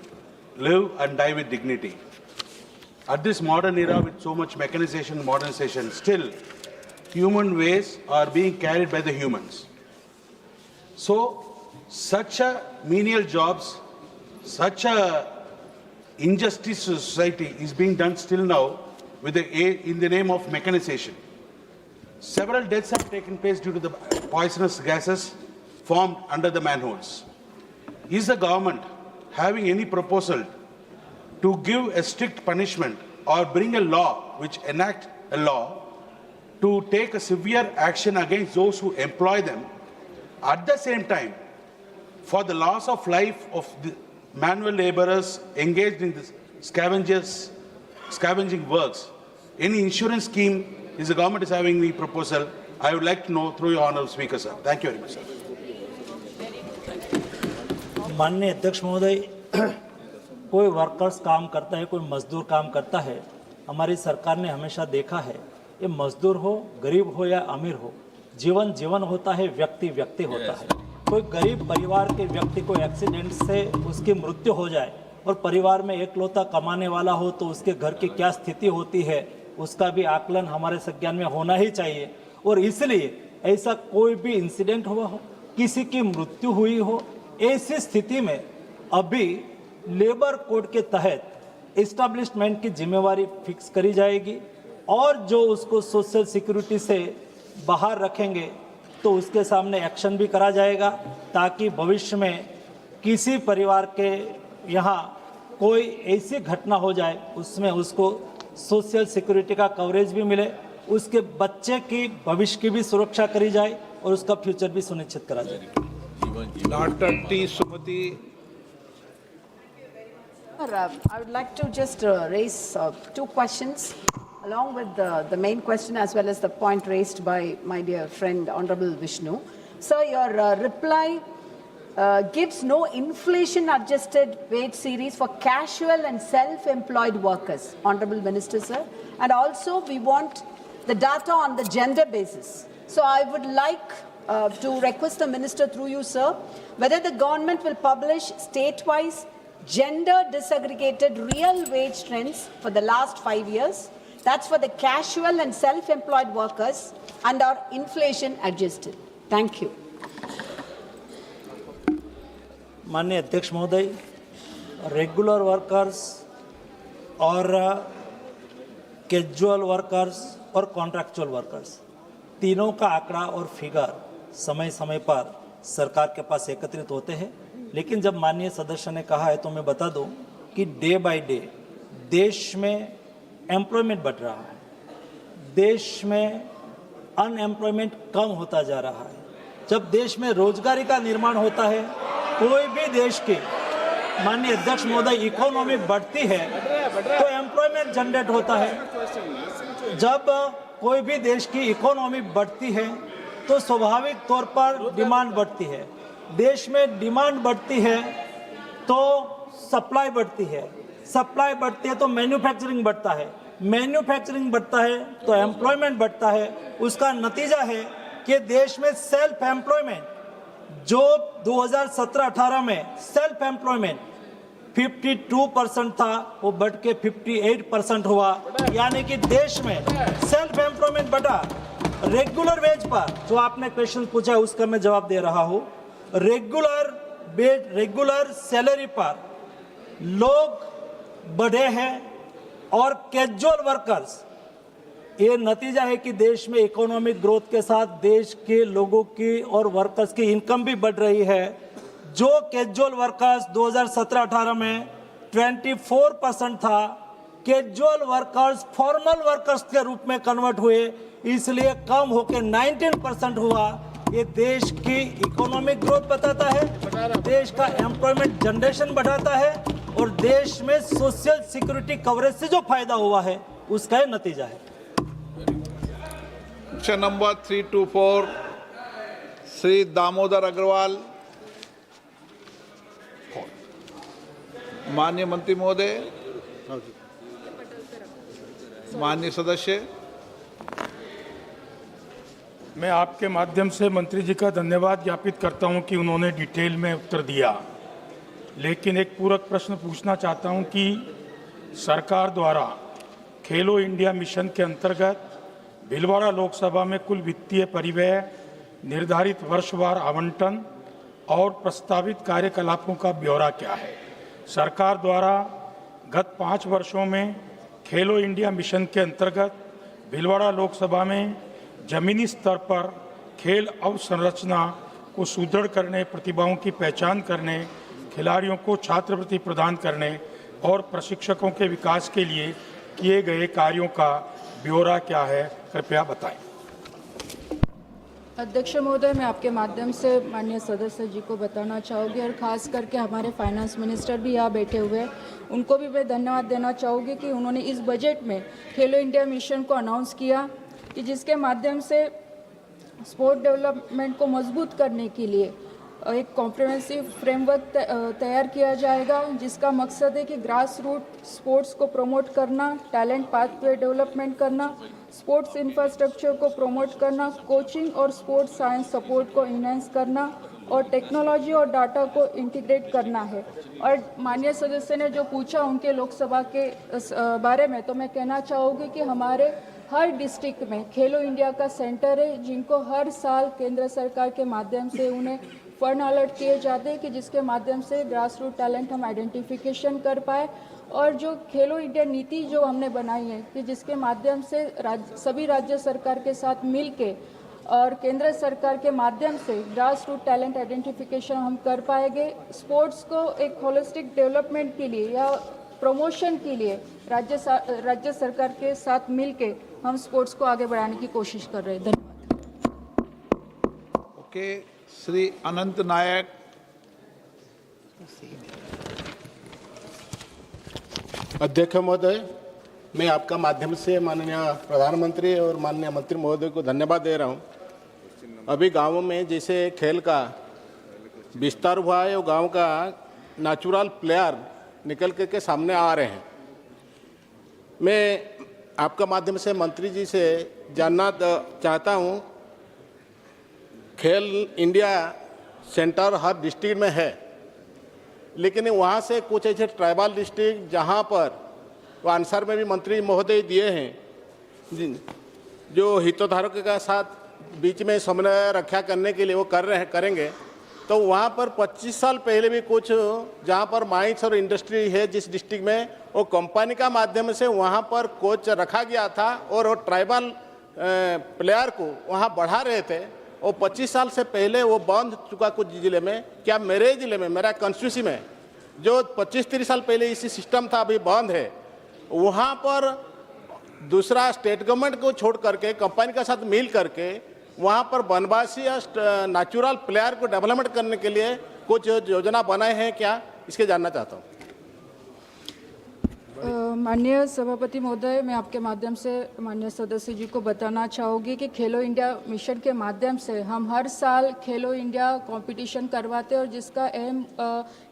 live and die with dignity. At this modern era with so much mechanization, modernization, still human ways are being carried by the humans. So, such a menial jobs, such a injustice to society is being done still now with in the name of mechanization. Several deaths have taken place due to the poisonous gases formed under the manholes. Is the government having any proposal to give a strict punishment or bring a law which enact a law to take a severe action against those who employ them? At the same time, for the loss of life of the manual laborers engaged in this scavenging works, any insurance scheme is the government is having the proposal? I would like to know through your honourable speaker, sir. Thank you very much, sir. माननीय अध्यक्ष महोदय, कोई वर्कर्स काम करता है, कोई मजदूर काम करता है, हमारी सरकार ने हमेशा देखा है, ये मजदूर हो, गरीब हो या अमीर हो, जीवन जीवन होता है, व्यक्ति व्यक्ति होता है। कोई गरीब परिवार के व्यक्ति को एक्सीडेंट से उसकी मृत्यु हो जाए और परिवार में एकलौता कमाने वाला हो तो उसके घर की क्या स्थिति होती है उसका भी आकलन हमारे संज्ञान में होना ही चाहिए। और इसलिए ऐसा कोई भी इंसिडेंट हुआ हो, किसी की मृत्यु हुई हो, ऐसी स्थिति में अभी लेबर कोड के तहत एस्टैब्लिशमेंट की जिम्मेवारी फिक्स करी जाएगी और जो उसको सोशल सिक्योरिटी से बाहर रखेंगे तो उसके सामने एक्शन भी करा जाएगा ताकि भविष्य में किसी परिवार के यहाँ कोई ऐसी घटना हो जाए उसमें उसको सोशल सिक्योरिटी का कवरेज भी मिले, उसके बच्चे की भविष्य की भी सुरक्षा करी जाए और उसका फ्यूचर भी सुनिश्चित करा जाए। Doctor T Sumati. I would like to just raise two questions along with the main question as well as the point raised by my dear friend Honorable Vishnu. Sir, your reply gives no inflation-adjusted wage series for casual and self-employed workers, Honorable Minister, sir. And also, we want the data on the gender basis. So I would like to request the Minister through you, sir, whether the government will publish state-wise gender disaggregated real wage trends for the last 5 years. That's for the casual and self-employed workers and are inflation-adjusted. Thank you. माननीय अध्यक्ष महोदय, रेगुलर वर्कर्स और कैजुअल वर्कर्स और कॉन्ट्रैक्चुअल वर्कर्स तीनों का आंकड़ा और फिगर समय समय पर सरकार के पास एकत्रित होते हैं, लेकिन जब माननीय सदस्य ने कहा है तो मैं बता दूं कि डे बाय डे देश में एम्प्लॉयमेंट बढ़ रहा है, देश में अनएम्प्लॉयमेंट कम होता जा रहा है। जब देश में रोजगारी का निर्माण होता है, कोई भी देश की माननीय अध्यक्ष महोदय इकोनॉमी बढ़ती है तो एम्प्लॉयमेंट जनरेट होता है। जब कोई भी देश की इकोनॉमी बढ़ती है तो स्वाभाविक तौर पर डिमांड बढ़ती है, देश में डिमांड बढ़ती है तो सप्लाई बढ़ती है, सप्लाई बढ़ती है तो मैन्युफैक्चरिंग बढ़ता है, मैन्युफैक्चरिंग बढ़ता है तो एम्प्लॉयमेंट बढ़ता है। उसका नतीजा है कि देश में सेल्फ एम्प्लॉयमेंट जो 2017-18 में सेल्फ एम्प्लॉयमेंट 52% था वो बढ़ के 58% हुआ, यानी कि देश में सेल्फ एम्प्लॉयमेंट बढ़ा। रेगुलर वेज पर जो आपने क्वेश्चन पूछा है उसका मैं जवाब दे रहा हूँ। रेगुलर सैलरी पर लोग बढ़े हैं और कैजुअल वर्कर्स ये नतीजा है कि देश में इकोनॉमिक ग्रोथ के साथ देश के लोगों की और वर्कर्स की इनकम भी बढ़ रही है। जो कैजुअल वर्कर्स 2017-18 में 24% था, कैजुअल वर्कर्स फॉर्मल वर्कर्स के रूप में कन्वर्ट हुए, इसलिए कम होकर 19% हुआ। ये देश की इकोनॉमिक ग्रोथ बताता है, देश का एम्प्लॉयमेंट जनरेशन बढ़ाता है और देश में सोशल सिक्योरिटी कवरेज से जो फायदा हुआ है उसका ये नतीजा है। Question number 324 Shri Damodar Agarwal. माननीय मंत्री महोदय, माननीय सदस्य, मैं आपके माध्यम से मंत्री जी का धन्यवाद ज्ञापित करता हूं कि उन्होंने डिटेल में उत्तर दिया, लेकिन एक पूरक प्रश्न पूछना चाहता हूं कि सरकार द्वारा खेलो इंडिया मिशन के अंतर्गत भीलवाड़ा लोकसभा में कुल वित्तीय परिव्यय, निर्धारित वर्षवार आवंटन और प्रस्तावित कार्यकलापों का ब्यौरा क्या है? सरकार द्वारा गत 5 वर्षों में खेलो इंडिया मिशन के अंतर्गत भीलवाड़ा लोकसभा में जमीनी स्तर पर खेल अवसंरचना को सुदृढ़ करने, प्रतिभाओं की पहचान करने, खिलाड़ियों को छात्रवृत्ति प्रदान करने और प्रशिक्षकों के विकास के लिए किए गए कार्यों का ब्यौरा क्या है, कृपया बताएं। अध्यक्ष महोदय, मैं आपके माध्यम से माननीय सदस्य जी को बताना चाहूँगी और ख़ास करके हमारे फाइनेंस मिनिस्टर भी यहाँ बैठे हुए हैं, उनको भी मैं धन्यवाद देना चाहूँगी कि उन्होंने इस बजट में खेलो इंडिया मिशन को अनाउंस किया कि जिसके माध्यम से स्पोर्ट डेवलपमेंट को मजबूत करने के लिए एक कॉम्प्रिहेंसिव फ्रेमवर्क तैयार किया जाएगा, जिसका मकसद है कि ग्रास रूट स्पोर्ट्स को प्रमोट करना, टैलेंट पाथवे डेवलपमेंट करना, स्पोर्ट्स इंफ्रास्ट्रक्चर को प्रमोट करना, कोचिंग और स्पोर्ट्स साइंस सपोर्ट को इन्हेंस करना और टेक्नोलॉजी और डाटा को इंटीग्रेट करना है। और माननीय सदस्य ने जो पूछा उनके लोकसभा के बारे में, तो मैं कहना चाहूँगी कि हमारे हर डिस्ट्रिक्ट में खेलो इंडिया का सेंटर है, जिनको हर साल केंद्र सरकार के माध्यम से उन्हें फंड अलर्ट किए जाते हैं कि जिसके माध्यम से ग्रास रूट टैलेंट हम आइडेंटिफिकेशन कर पाए। और जो खेलो इंडिया नीति जो हमने बनाई है कि जिसके माध्यम से सभी राज्य सरकार के साथ मिल के और केंद्र सरकार के माध्यम से ग्रास रूट टैलेंट आइडेंटिफिकेशन हम कर पाएंगे। स्पोर्ट्स को एक होलिस्टिक डेवलपमेंट के लिए या प्रमोशन के लिए राज्य सरकार के साथ मिल के हम स्पोर्ट्स को आगे बढ़ाने की कोशिश कर रहे हैं। धन्यवाद। ओके, श्री अनंत नायक। अध्यक्ष महोदय, मैं आपका माध्यम से माननीय प्रधानमंत्री और माननीय मंत्री महोदय को धन्यवाद दे रहा हूं। अभी गांवों में जैसे खेल का विस्तार हुआ है, वो गांव का नेचुरल प्लेयर निकल के सामने आ रहे हैं। मैं आपका माध्यम से मंत्री जी से जानना चाहता हूं, खेल इंडिया सेंटर हर डिस्ट्रिक्ट में है, लेकिन वहाँ से कुछ ऐसे ट्राइबल डिस्ट्रिक्ट जहाँ पर वो आंसर में भी मंत्री महोदय दिए हैं, जो हितधारकों के साथ बीच में समन्वय रक्षा करने के लिए वो करेंगे, तो वहाँ पर 25 साल पहले भी कुछ जहाँ पर माइंस और इंडस्ट्री है जिस डिस्ट्रिक्ट में, वो कंपनी का माध्यम से वहाँ पर कोच रखा गया था और वो ट्राइबल प्लेयर को वहाँ बढ़ा रहे थे। वो 25 साल से पहले वो बंद चुका कुछ ज़िले में। क्या मेरे ज़िले में, मेरा कॉन्स्टिट्यूंसी में जो 25-30 साल पहले इसी सिस्टम था, अभी बंद है, वहाँ पर दूसरा स्टेट गवर्नमेंट को छोड़ करके कंपनी के साथ मिल करके वहाँ पर वनवासी या नेचुरल प्लेयर को डेवलपमेंट करने के लिए कुछ योजना बनाए हैं क्या, इसके जानना चाहता हूँ। माननीय सभापति महोदय, मैं आपके माध्यम से माननीय सदस्य जी को बताना चाहूँगी कि खेलो इंडिया मिशन के माध्यम से हम हर साल खेलो इंडिया कंपटीशन करवाते हैं और जिसका अहम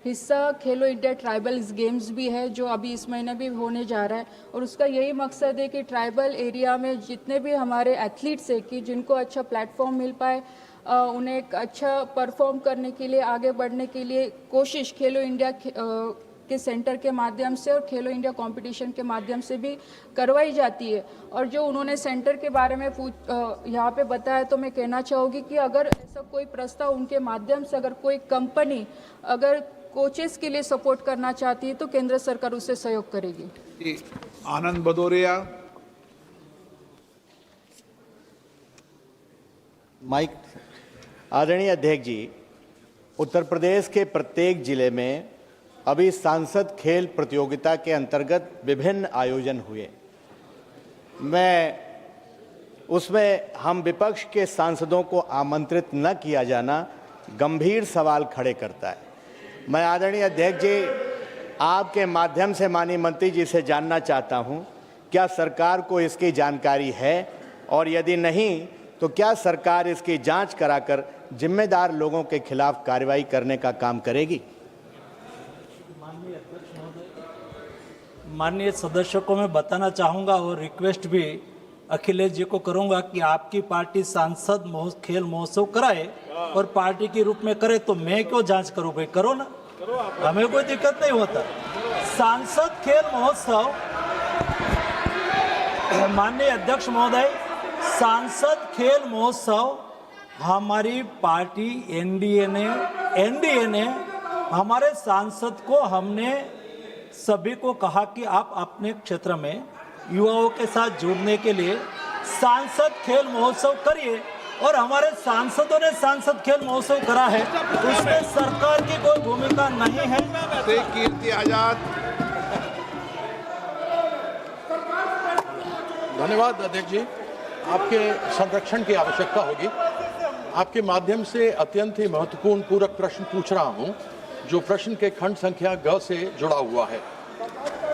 हिस्सा खेलो इंडिया ट्राइबल्स गेम्स भी है, जो अभी इस महीने भी होने जा रहा है। और उसका यही मकसद है कि ट्राइबल एरिया में जितने भी हमारे एथलीट्स हैं कि जिनको अच्छा प्लेटफॉर्म मिल पाए, उन्हें एक अच्छा परफॉर्म करने के लिए, आगे बढ़ने के लिए कोशिश खेलो इंडिया के सेंटर के माध्यम से और खेलो इंडिया कंपटीशन के माध्यम से भी करवाई जाती है। और जो उन्होंने सेंटर के बारे में यहाँ पे बताया, तो मैं कहना चाहूँगी कि अगर ऐसा कोई प्रस्ताव उनके माध्यम से अगर कोई कंपनी अगर कोचेस के लिए सपोर्ट करना चाहती है तो केंद्र सरकार उससे सहयोग करेगी। आनंद भदौरिया। माइक। आदरणीय अध्यक्ष जी, उत्तर प्रदेश के प्रत्येक जिले में अभी सांसद खेल प्रतियोगिता के अंतर्गत विभिन्न आयोजन हुए। उसमें हम विपक्ष के सांसदों को आमंत्रित न किया जाना गंभीर सवाल खड़े करता है। मैं आदरणीय अध्यक्ष जी आपके माध्यम से माननीय मंत्री जी से जानना चाहता हूं, क्या सरकार को इसकी जानकारी है, और यदि नहीं तो क्या सरकार इसकी जांच कराकर जिम्मेदार लोगों के खिलाफ कार्रवाई करने का काम करेगी? माननीय सदस्यों को मैं बताना चाहूँगा और रिक्वेस्ट भी अखिलेश जी को करूँगा कि आपकी पार्टी सांसद खेल महोत्सव कराए और पार्टी के रूप में करे, तो मैं क्यों जांच करूँ? भाई करो ना, हमें कोई दिक्कत नहीं होता। सांसद खेल महोत्सव, माननीय अध्यक्ष महोदय, सांसद खेल महोत्सव हमारी पार्टी एनडीए ने हमारे सांसद को, हमने सभी को कहा कि आप अपने क्षेत्र में युवाओं के साथ जुड़ने के लिए सांसद खेल महोत्सव करिए, और हमारे सांसदों ने सांसद खेल महोत्सव करा है, उसमें सरकार की कोई भूमिका नहीं है। कीर्ति आजाद। धन्यवाद अध्यक्ष जी, आपके संरक्षण की आवश्यकता होगी। आपके माध्यम से अत्यंत ही महत्वपूर्ण पूरक प्रश्न पूछ रहा हूं, जो प्रश्न के खंड संख्या ग से जुड़ा हुआ है,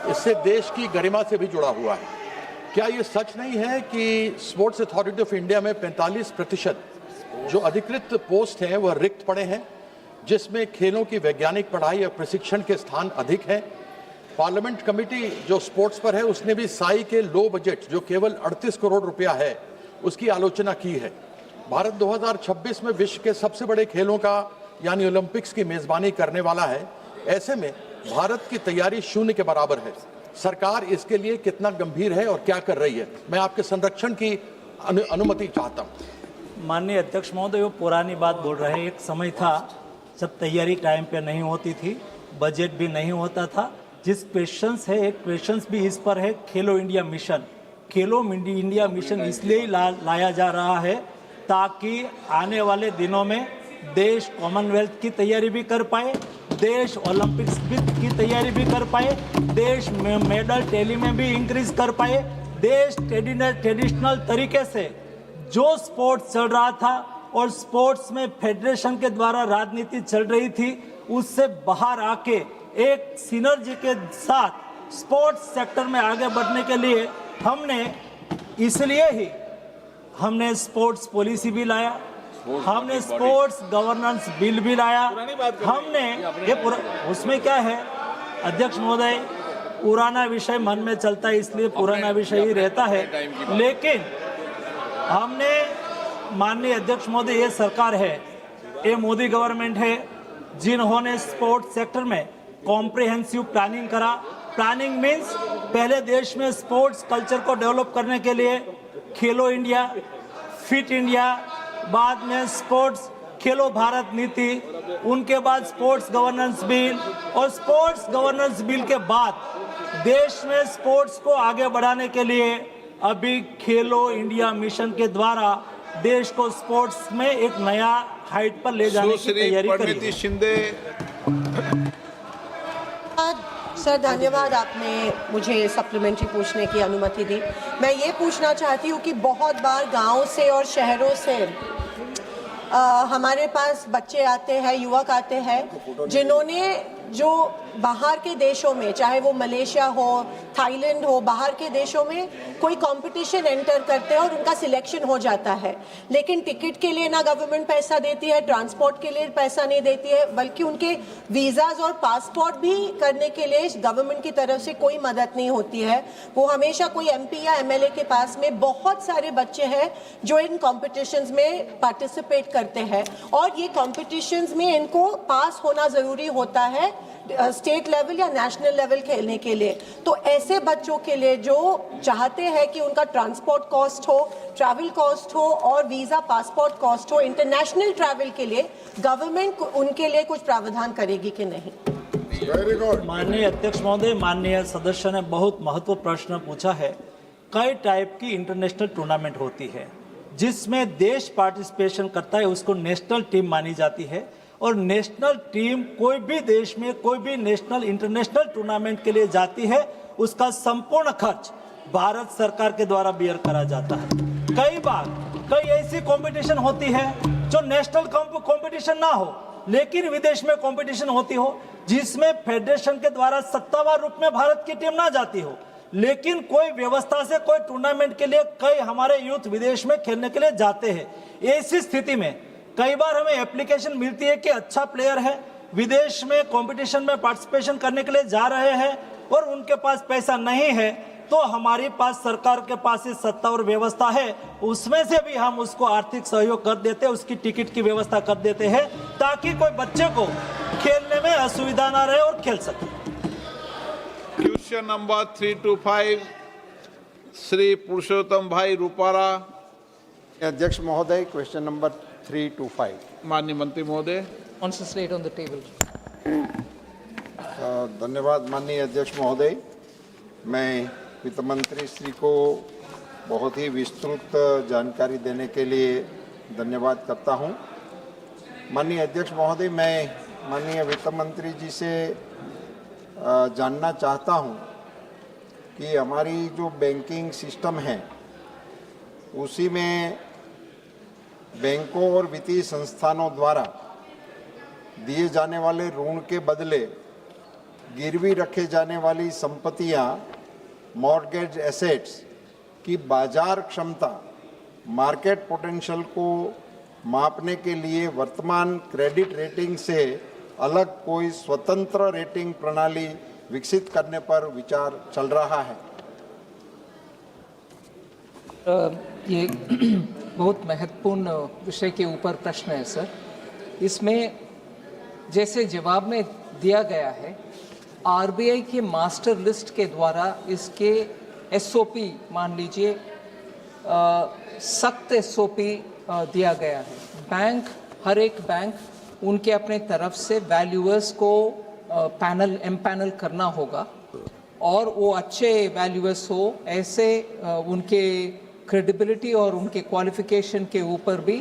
इससे देश की गरिमा से भी जुड़ा हुआ है। क्या ये सच नहीं है कि स्पोर्ट्स अथॉरिटी ऑफ इंडिया में 45% जो अधिकृत पोस्ट हैं वह रिक्त पड़े हैं, जिसमें खेलों की वैज्ञानिक पढ़ाई और प्रशिक्षण के स्थान अधिक हैं? पार्लियामेंट कमेटी जो स्पोर्ट्स पर है, उसने भी साई के लो बजट जो केवल 38 करोड़ रुपया है, उसकी आलोचना की है। भारत 2026 में विश्व के सबसे बड़े खेलों का यानी ओलंपिक्स की मेजबानी करने वाला है। ऐसे में भारत की तैयारी शून्य के बराबर है। सरकार इसके लिए कितना गंभीर है और क्या कर रही है? मैं आपके संरक्षण की अनुमति चाहता हूं। माननीय अध्यक्ष महोदय, वो पुरानी बात बोल रहे हैं। एक समय था जब तैयारी टाइम पे नहीं होती थी, बजट भी नहीं होता था। जिस क्वेश्चंस है, एक क्वेश्चंस भी इस पर है, खेलो इंडिया मिशन। खेलो इंडिया मिशन इसलिए लाया जा रहा है ताकि आने वाले दिनों में देश कॉमनवेल्थ की तैयारी भी कर पाए, देश ओलंपिक्स की तैयारी भी कर पाए, देश में मेडल टैली में भी इंक्रीज कर पाए, देश ट्रेडिशनल तरीके से जो स्पोर्ट्स चल रहा था और स्पोर्ट्स में फेडरेशन के द्वारा राजनीति चल रही थी, उससे बाहर आके एक सिनर्जी के साथ स्पोर्ट्स सेक्टर में आगे बढ़ने के लिए हमने स्पोर्ट्स पॉलिसी भी लाया, हमने स्पोर्ट्स गवर्नेंस बिल भी लाया। हमने ये उसमें क्या है अध्यक्ष महोदय, पुराना विषय मन में चलता है, इसलिए पुराना विषय ही रहता है। लेकिन हमने, माननीय अध्यक्ष महोदय, ये सरकार है, ये मोदी गवर्नमेंट है, जिन्होंने स्पोर्ट्स सेक्टर में कॉम्प्रिहेंसिव प्लानिंग करा। प्लानिंग मीन्स पहले देश में स्पोर्ट्स कल्चर को डेवलप करने के लिए खेलो इंडिया, फिट इंडिया, बाद में स्पोर्ट्स खेलो भारत नीति, उनके बाद स्पोर्ट्स गवर्नेंस बिल, और स्पोर्ट्स गवर्नेंस बिल के बाद देश में स्पोर्ट्स को आगे बढ़ाने के लिए अभी खेलो इंडिया मिशन के द्वारा देश को स्पोर्ट्स में एक नया हाइट पर ले जाने की तैयारी करी। शिंदे। सर धन्यवाद, आपने मुझे सप्लीमेंट्री पूछने की अनुमति दी। मैं ये पूछना चाहती हूँ कि बहुत बार गांव से और शहरों से हमारे पास बच्चे आते हैं, युवक आते हैं, जिन्होंने जो बाहर के देशों में, चाहे वो मलेशिया हो, थाईलैंड हो, बाहर के देशों में कोई कंपटीशन एंटर करते हैं और उनका सिलेक्शन हो जाता है, लेकिन टिकट के लिए ना गवर्नमेंट पैसा देती है, ट्रांसपोर्ट के लिए पैसा नहीं देती है, बल्कि उनके वीज़ाज और पासपोर्ट भी करने के लिए गवर्नमेंट की तरफ से कोई मदद नहीं होती है। वो हमेशा कोई MP या MLA के पास में। बहुत सारे बच्चे हैं जो इन कॉम्पिटिशन्स में पार्टिसिपेट करते हैं, और ये कॉम्पिटिशन्स में इनको पास होना ज़रूरी होता है स्टेट लेवल या नेशनल लेवल खेलने के लिए। तो ऐसे बच्चों के लिए जो चाहते हैं कि उनका ट्रांसपोर्ट कॉस्ट हो, ट्रैवल कॉस्ट हो और वीज़ा पासपोर्ट कॉस्ट हो, इंटरनेशनल ट्रैवल के लिए गवर्नमेंट उनके लिए कुछ प्रावधान करेगी कि नहीं? माननीय अध्यक्ष महोदय, माननीय सदस्य ने बहुत महत्वपूर्ण प्रश्न पूछा है। कई टाइप की इंटरनेशनल टूर्नामेंट होती है जिसमें देश पार्टिसिपेशन करता है उसको नेशनल टीम मानी जाती है। और नेशनल टीम कोई भी देश में कोई भी नेशनल इंटरनेशनल टूर्नामेंट के लिए जाती है, उसका संपूर्ण खर्च भारत सरकार के द्वारा बियर करा जाता है। कई बार कई ऐसी कंपटीशन होती है जो नेशनल कंपटीशन ना हो लेकिन विदेश में कंपटीशन होती हो, जिसमें फेडरेशन के द्वारा सत्तावार रूप में भारत की टीम ना जाती हो, लेकिन कोई व्यवस्था से कोई टूर्नामेंट के लिए कई हमारे यूथ विदेश में खेलने के लिए जाते हैं। ऐसी स्थिति में कई बार हमें एप्लीकेशन मिलती है कि अच्छा प्लेयर है, विदेश में कंपटीशन में पार्टिसिपेशन करने के लिए जा रहे हैं और उनके पास पैसा नहीं है, तो हमारे पास सरकार के पास ये सत्ता और व्यवस्था है, उसमें से भी हम उसको आर्थिक सहयोग कर देते हैं, उसकी टिकट की व्यवस्था कर देते हैं ताकि कोई बच्चे को खेलने में असुविधा ना रहे और खेल सके। क्वेश्चन नंबर 325 श्री पुरुषोत्तम भाई रूपारा। अध्यक्ष महोदय, क्वेश्चन नंबर 325। माननीय मंत्री महोदय। Answers laid on the table. धन्यवाद माननीय अध्यक्ष महोदय। मैं वित्त मंत्री श्री को बहुत ही विस्तृत जानकारी देने के लिए धन्यवाद करता हूं। माननीय अध्यक्ष महोदय, मैं माननीय वित्त मंत्री जी से जानना चाहता हूं कि हमारी जो बैंकिंग सिस्टम है उसी में बैंकों और वित्तीय संस्थानों द्वारा दिए जाने वाले ऋण के बदले गिरवी रखे जाने वाली संपत्तियां, मॉर्गेज एसेट्स की बाजार क्षमता, मार्केट पोटेंशियल को मापने के लिए वर्तमान क्रेडिट रेटिंग से अलग कोई स्वतंत्र रेटिंग प्रणाली विकसित करने पर विचार चल रहा है। ये बहुत महत्वपूर्ण विषय के ऊपर प्रश्न है सर। इसमें जैसे जवाब में दिया गया है, आरबीआई के मास्टर लिस्ट के द्वारा इसके एसओपी मान लीजिए सख्त एसओपी दिया गया है। बैंक, हर एक बैंक उनके अपने तरफ से वैल्यूअर्स को एम्पैनल करना होगा और वो अच्छे वैल्यूअर्स हो, ऐसे उनके क्रेडिबिलिटी और उनके क्वालिफिकेशन के ऊपर भी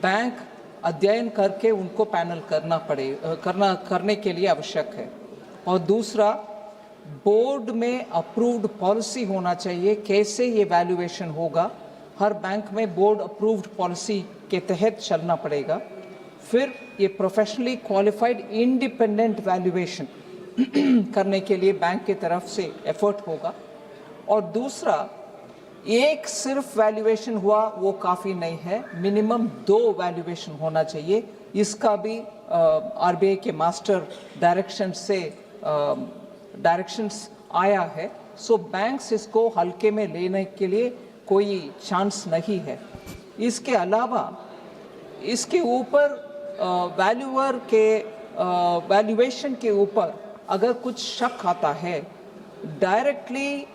बैंक अध्ययन करके उनको पैनल करने के लिए आवश्यक है। और दूसरा, बोर्ड में अप्रूव्ड पॉलिसी होना चाहिए, कैसे ये वैल्यूएशन होगा, हर बैंक में बोर्ड अप्रूव्ड पॉलिसी के तहत चलना पड़ेगा। फिर ये प्रोफेशनली क्वालिफाइड इंडिपेंडेंट वैल्यूएशन करने के लिए बैंक की तरफ से एफर्ट होगा। और दूसरा, एक सिर्फ वैल्यूएशन हुआ वो काफ़ी नहीं है, मिनिमम 2 वैल्यूएशन होना चाहिए। इसका भी आरबीआई के मास्टर डायरेक्शंस आया है। सो बैंक्स इसको हल्के में लेने के लिए कोई चांस नहीं है। इसके अलावा इसके ऊपर वैल्यूअर के वैल्यूएशन के ऊपर अगर कुछ शक आता है, डायरेक्टली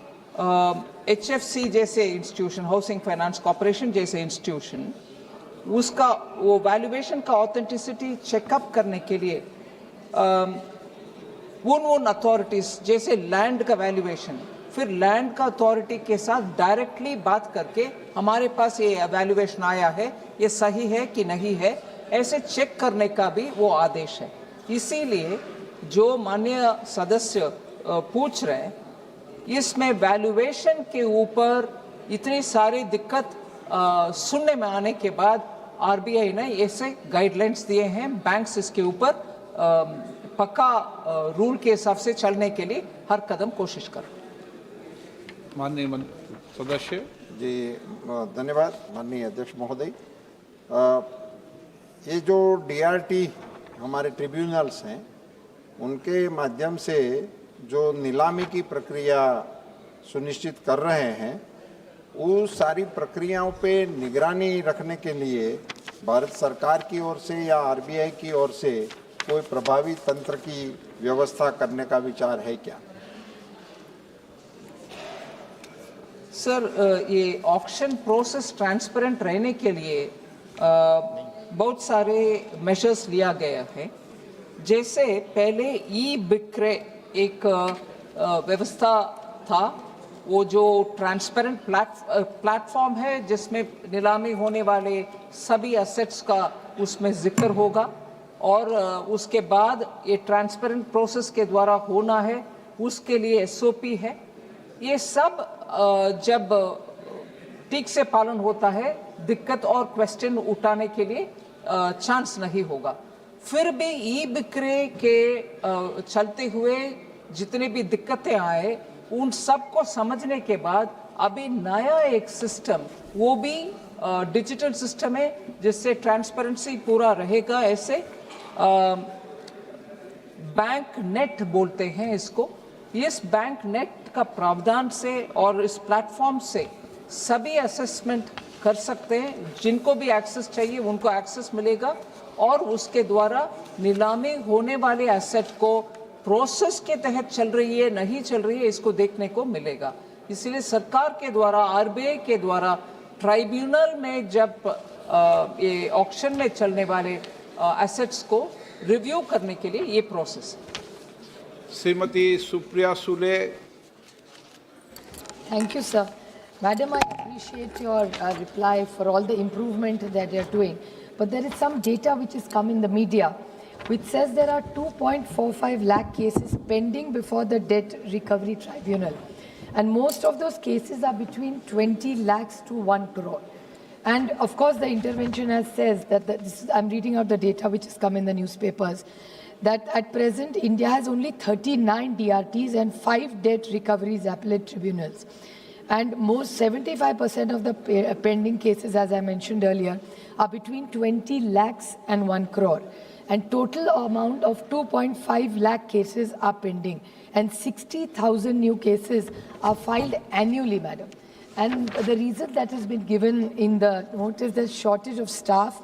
HFC जैसे इंस्टीट्यूशन, हाउसिंग फाइनेंस कॉर्पोरेशन जैसे इंस्टीट्यूशन, उसका वो वैल्यूएशन का ऑथेंटिसिटी चेकअप करने के लिए उन अथॉरिटीज़ जैसे लैंड का वैल्यूएशन, फिर लैंड का अथॉरिटी के साथ डायरेक्टली बात करके हमारे पास ये वैल्यूएशन आया है, ये सही है कि नहीं है, ऐसे चेक करने का भी वो आदेश है। इसीलिए जो माननीय सदस्य पूछ रहे हैं, इसमें वैल्यूएशन के ऊपर इतनी सारी दिक्कत सुनने में आने के बाद आरबीआई ने ऐसे गाइडलाइंस दिए हैं। बैंक्स इसके ऊपर पक्का रूल के हिसाब से चलने के लिए हर कदम कोशिश कर। माननीय सदस्य जी, धन्यवाद माननीय अध्यक्ष महोदय। ये जो डीआरटी हमारे ट्रिब्यूनल्स हैं, उनके माध्यम से जो नीलामी की प्रक्रिया सुनिश्चित कर रहे हैं, वो सारी प्रक्रियाओं पे निगरानी रखने के लिए भारत सरकार की ओर से या आरबीआई की ओर से कोई प्रभावी तंत्र की व्यवस्था करने का विचार है क्या? सर, ये ऑक्शन प्रोसेस ट्रांसपेरेंट रहने के लिए बहुत सारे मेजर्स लिया गया है। जैसे पहले ई बिक्रे एक व्यवस्था था, वो जो ट्रांसपेरेंट प्लेटफॉर्म है जिसमें नीलामी होने वाले सभी एसेट्स का उसमें जिक्र होगा और उसके बाद ये ट्रांसपेरेंट प्रोसेस के द्वारा होना है, उसके लिए एसओपी है। ये सब जब ठीक से पालन होता है, दिक्कत और क्वेश्चन उठाने के लिए चांस नहीं होगा। फिर भी ई बिक्रे के चलते हुए जितने भी दिक्कतें आए, उन सब को समझने के बाद अभी नया एक सिस्टम, वो भी डिजिटल सिस्टम है जिससे ट्रांसपेरेंसी पूरा रहेगा। ऐसे बैंक नेट बोलते हैं इसको। इस बैंक नेट का प्रावधान से और इस प्लेटफॉर्म से सभी असेसमेंट कर सकते हैं, जिनको भी एक्सेस चाहिए उनको एक्सेस मिलेगा और उसके द्वारा नीलामी होने वाले एसेट को प्रोसेस के तहत चल रही है नहीं चल रही है इसको देखने को मिलेगा। इसलिए सरकार के द्वारा, आरबीआई के द्वारा ट्राइब्यूनल में जब ये ऑक्शन में चलने वाले एसेट्स को रिव्यू करने के लिए ये प्रोसेस है। Shrimati Supriya Sule. Thank you, sir. Madam, I appreciate your reply for all the improvement that you're doing. But there is some data which has come in the media which says there are 2.45 lakh cases pending before the Debt Recovery Tribunal. And most of those cases are between 20 lakhs to 1 crore. And of course, the intervention has says that I'm reading out the data which has come in the newspapers, that at present India has only 39 DRTs and 5 debt recoveries appellate tribunals. And most 75% of the pending cases, as I mentioned earlier, are between 20 lakhs and 1 crore. And total amount of 2.5 lakh cases are pending. And 60,000 new cases are filed annually, madam. And the reason that has been given in the note is the shortage of staff,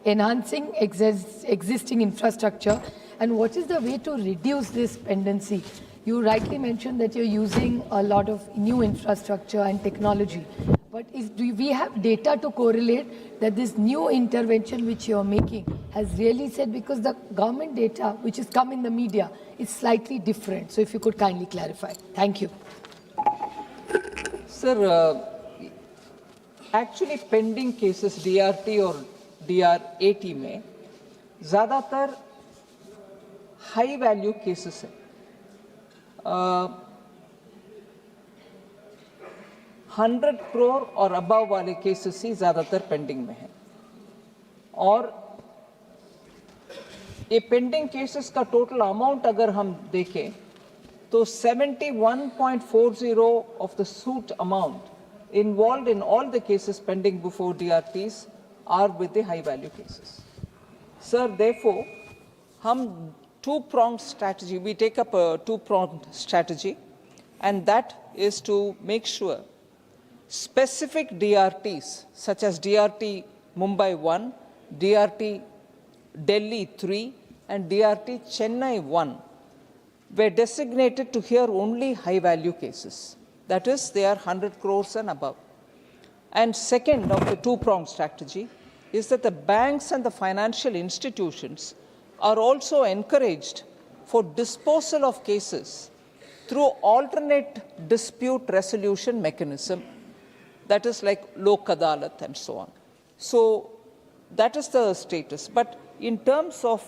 enhancing existing infrastructure, and what is the way to reduce this pendency? You rightly mentioned that you're using a lot of new infrastructure and technology, but do we have data to correlate that this new intervention which you're making has really said, because the government data which has come in the media is slightly different. So if you could kindly clarify. Thank you. Sir, actually pending cases DRT और DRAT में ज़्यादातर हाई वैल्यू केसेस है। 100 करोड़ और अबव वाले केसेस ही ज़्यादातर पेंडिंग में हैं। और ये पेंडिंग केसेस का टोटल अमाउंट अगर हम देखें तो 71.40 of the suit amount involved in all the cases pending before DRTs are with the high value cases. Sir, therefore, हम two-pronged strategy, we take up a two-pronged strategy, and that is to make sure specific DRTs such as DRT Mumbai 1, DRT Delhi 3 and DRT Chennai 1 were designated to hear only high-value cases. That is, they are 100 crores and above. And second of the two-pronged strategy is that the banks and the financial institutions are also encouraged for disposal of cases through alternate dispute resolution mechanism, that is like Lok Adalat and so on. So that is the status. But in terms of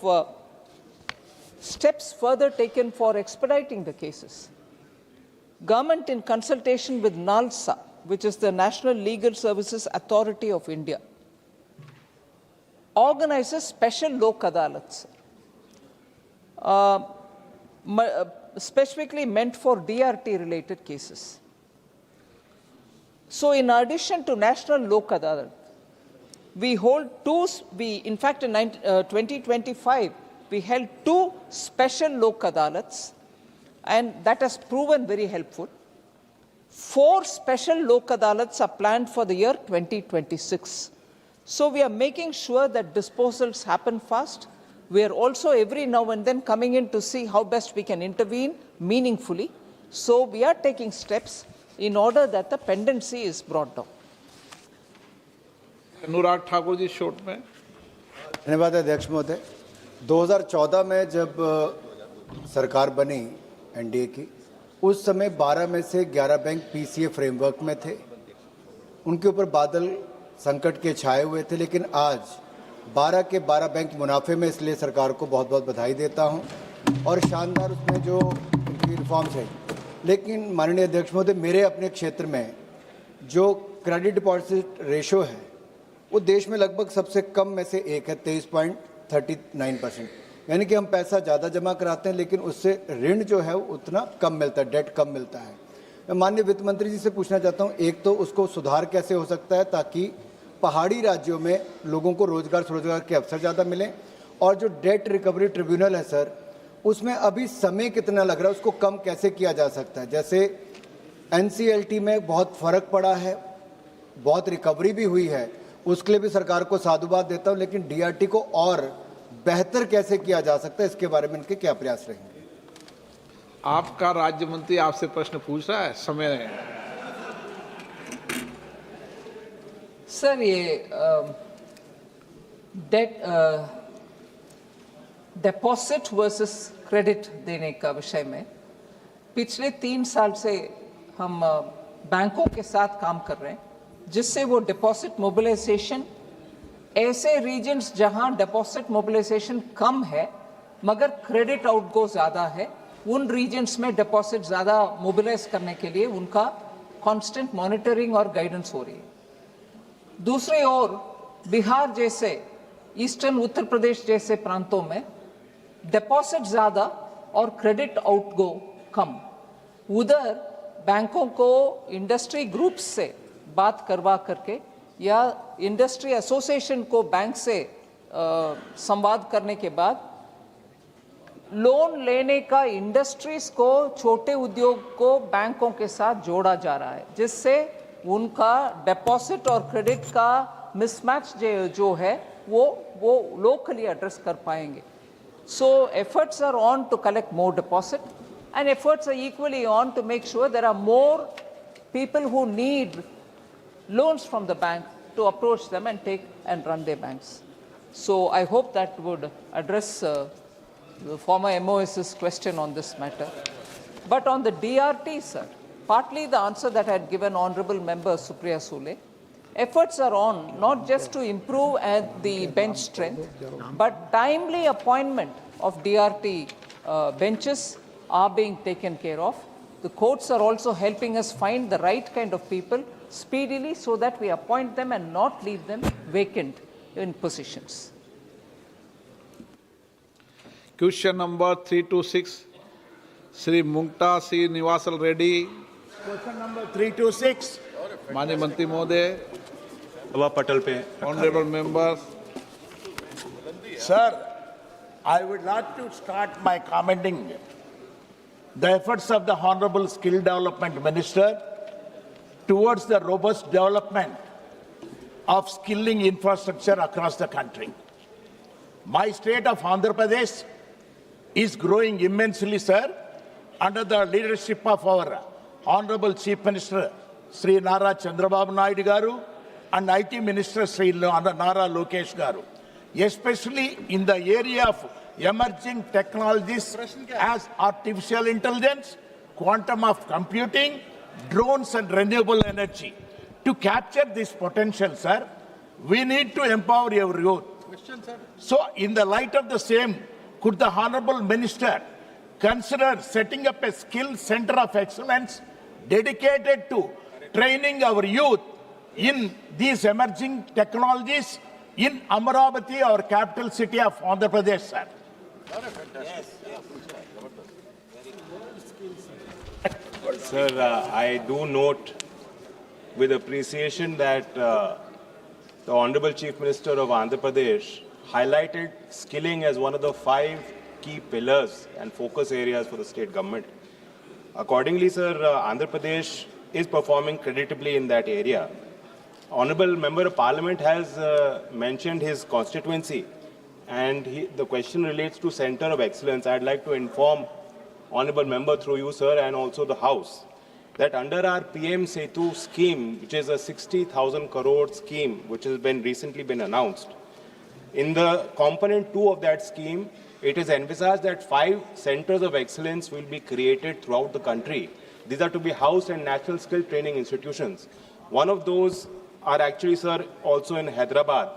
steps further taken for expediting the cases, government in consultation with NALSA, which is the National Legal Services Authority of India, organizes special Lok Adalats, specifically meant for DRT related cases. So in addition to National Lok Adalat, we hold in fact in 2025, we held 2 special Lok Adalats, and that has proven very helpful. 4 special Lok Adalats are planned for the year 2026. So we are making sure that disposals happen fast. We are also every now and then coming in to see how best we can intervene meaningfully. So we are taking steps in order that the pendency is brought down. Anurag Thakur ji short में। धन्यवाद अध्यक्ष महोदय। 2014 में जब सरकार बनी एनडीए की, उस समय 12 में से 11 बैंक पीसीए फ्रेमवर्क में थे, उनके ऊपर बादल संकट के छाए हुए थे, लेकिन आज 12 के 12 बैंक मुनाफे में, इसलिए सरकार को बहुत बहुत बधाई देता हूं और शानदार उसमें जो रिफॉर्म्स है। लेकिन माननीय अध्यक्ष महोदय, मेरे अपने क्षेत्र में जो क्रेडिट डिपॉजिट रेशो है वो देश में लगभग सबसे कम में से एक है, 23.39%। यानी कि हम पैसा ज़्यादा जमा कराते हैं लेकिन उससे ऋण जो है वो उतना कम मिलता है, डेट कम मिलता है। मैं माननीय वित्त मंत्री जी से पूछना चाहता हूँ, एक तो उसको सुधार कैसे हो सकता है ताकि पहाड़ी राज्यों में लोगों को रोजगार स्वरोजगार के अवसर ज़्यादा मिलें, और जो डेट रिकवरी ट्रिब्यूनल है सर, उसमें अभी समय कितना लग रहा है, उसको कम कैसे किया जा सकता है। जैसे NCLT में बहुत फ़र्क पड़ा है, बहुत रिकवरी भी हुई है, उसके लिए भी सरकार को साधुवाद देता हूँ, लेकिन DRT को और बेहतर कैसे किया जा सकता है, इसके बारे में इनके क्या प्रयास रहेंगे। आपका राज्य मंत्री आपसे प्रश्न पूछ रहा है, समय है। सर, ये डेट डिपॉजिट वर्सेस क्रेडिट देने का विषय में पिछले 3 साल से हम बैंकों के साथ काम कर रहे हैं, जिससे वो डिपॉजिट मोबिलाइजेशन, ऐसे रीजन्स जहां डिपॉजिट मोबिलाइजेशन कम है मगर क्रेडिट आउटगो ज़्यादा है, उन रीजन्स में डिपॉजिट ज़्यादा मोबिलाइज करने के लिए उनका कांस्टेंट मॉनिटरिंग और गाइडेंस हो रही है। दूसरी ओर बिहार जैसे, ईस्टर्न उत्तर प्रदेश जैसे प्रांतों में डिपॉजिट ज़्यादा और क्रेडिट आउटगो कम। उधर बैंकों को इंडस्ट्री ग्रुप्स से बात करवा करके या इंडस्ट्री एसोसिएशन को बैंक से संवाद करने के बाद लोन लेने का इंडस्ट्रीज को, छोटे उद्योग को बैंकों के साथ जोड़ा जा रहा है, जिससे उनका डिपॉजिट और क्रेडिट का मिसमैच जो है वो लोकली एड्रेस कर पाएंगे। So efforts are on to collect more deposit and efforts are equally on to make sure there are more people who need loans from the bank to approach them and take and run their banks. So I hope that would address the former MOS's question on this matter. But on the DRT, sir, partly the answer that I had given Honorable Member Supriya Sule, efforts are on not just to improve the bench strength, but timely appointment of DRT benches are being taken care of. The courts are also helping us find the right kind of people speedily so that we appoint them and not leave them vacant in positions. Question number 326, Sri Mukta C. Nivasal Reddy. Question number 326. माननीय मंत्री महोदय, पटल पे. Honorable members. Sir, I would like to start by commending the efforts of the Honorable Skill Development Minister towards the robust development of skilling infrastructure across the country. My state of Andhra Pradesh is growing immensely, sir, under the leadership of our Honorable Chief Minister, Sri Nara Chandrababu Naidu Garu, and IT Minister, Sri Nara Lokesh Garu, especially in the area of emerging technologies as artificial intelligence, quantum of computing, drones and renewable energy. To capture this potential, sir, we need to empower our youth. So, in the light of the same, could the Honorable Minister consider setting up a skill center of excellence dedicated to training our youth in these emerging technologies in Amaravati, our capital city of Andhra Pradesh, sir? Sir, I do note with appreciation that the Honorable Chief Minister of Andhra Pradesh highlighted skilling as one of the 5 key pillars and focus areas for the state government. Accordingly, sir, Andhra Pradesh is performing creditably in that area. Honorable Member of Parliament has mentioned his constituency, and the question relates to Center of Excellence. I'd like to inform Honorable Member through you, sir, and also the House, that under our PM Setu scheme, which is a 60,000 crore scheme, which has recently been announced, in the component 2 of that scheme, it is envisaged that 5 centers of excellence will be created throughout the country. These are to be housed in national skill training institutions. One of those are actually, sir, also in Hyderabad.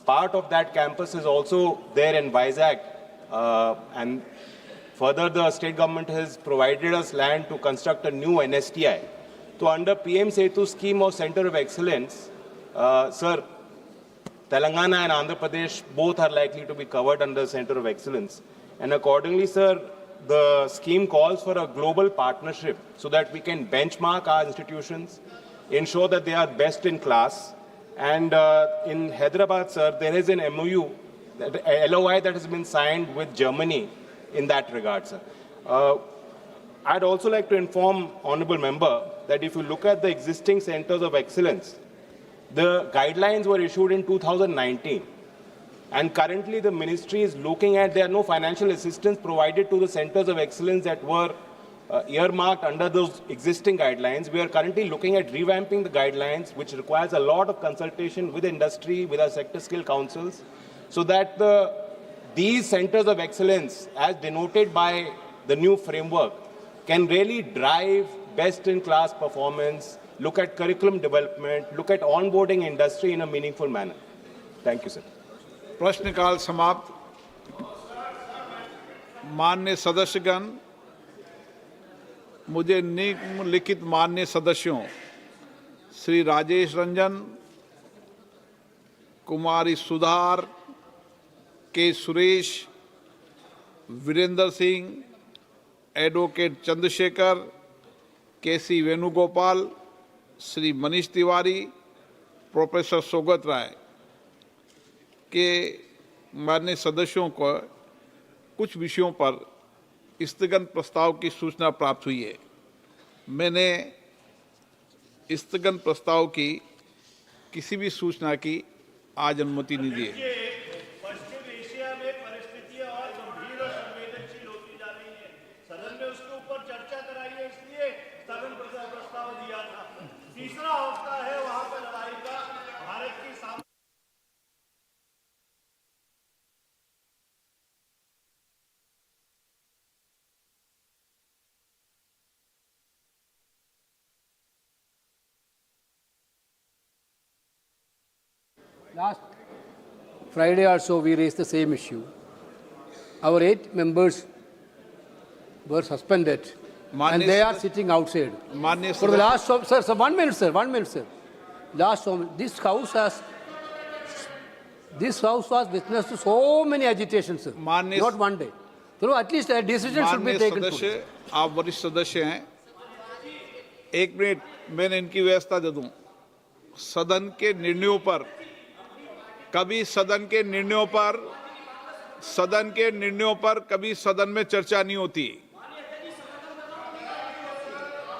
Part of that campus is also there in Vizag. And further, the state government has provided us land to construct a new NSTI. So under PM Setu scheme of Center of Excellence, sir, Telangana and Andhra Pradesh both are likely to be covered under Center of Excellence. And accordingly, sir, the scheme calls for a global partnership so that we can benchmark our institutions, ensure that they are best in class. And in Hyderabad, sir, there is an MOU, LOI that has been signed with Germany in that regard, sir. I'd also like to inform Honorable Member that if you look at the existing Centers of Excellence, the guidelines were issued in 2019. And currently the ministry is looking at, there are no financial assistance provided to the Centers of Excellence that were earmarked under those existing guidelines. We are currently looking at revamping the guidelines, which requires a lot of consultation with industry, with our sector skill councils, so that these Centers of Excellence, as denoted by the new framework, can really drive best-in-class performance, look at curriculum development, look at onboarding industry in a meaningful manner. Thank you, sir. प्रश्नकाल समाप्त। माननीय सदस्यगण, मुझे निम्नलिखित माननीय सदस्यों श्री राजेश रंजन, कुमारी सुधार, के सुरेश, वीरेंद्र सिंह, एडवोकेट चंद्रशेखर, केसी वेणुगोपाल, श्री मनीष तिवारी, प्रोफेसर सौगत राय के माननीय सदस्यों को कुछ विषयों पर स्थगन प्रस्ताव की सूचना प्राप्त हुई है। मैंने स्थगन प्रस्ताव की किसी भी सूचना की आज अनुमति नहीं दी है। पश्चिम एशिया में परिस्थितियां और गंभीर और संवेदनशील होती जा रही हैं। सदन में उसके ऊपर चर्चा कराई है, इसलिए स्थगन प्रस्ताव दिया था। तीसरा हफ्ता है वहां पर लड़ाई का, भारत की Last Friday also we raised the same issue. Our 8 members were suspended and they are sitting outside. For the last, sir, 1 minute, sir, 1 minute, sir. Last, this house was witness to so many agitations, sir. Not one day. So at least a decision should be taken. सदस्य, आप वरिष्ठ सदस्य हैं। 1 मिनट मैंने इनकी व्यवस्था दे दूं। सदन के निर्णयों पर कभी सदन के निर्णयों कभी सदन में चर्चा नहीं होती।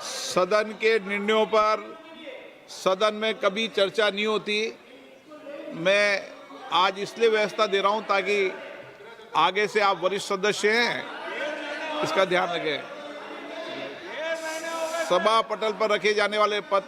सदन के निर्णयों पर सदन में कभी चर्चा नहीं होती। मैं आज इसलिए व्यवस्था दे रहा हूं ताकि आगे से आप वरिष्ठ सदस्य हैं, इसका ध्यान रखें। सभा पटल पर रखे जाने वाले पत्र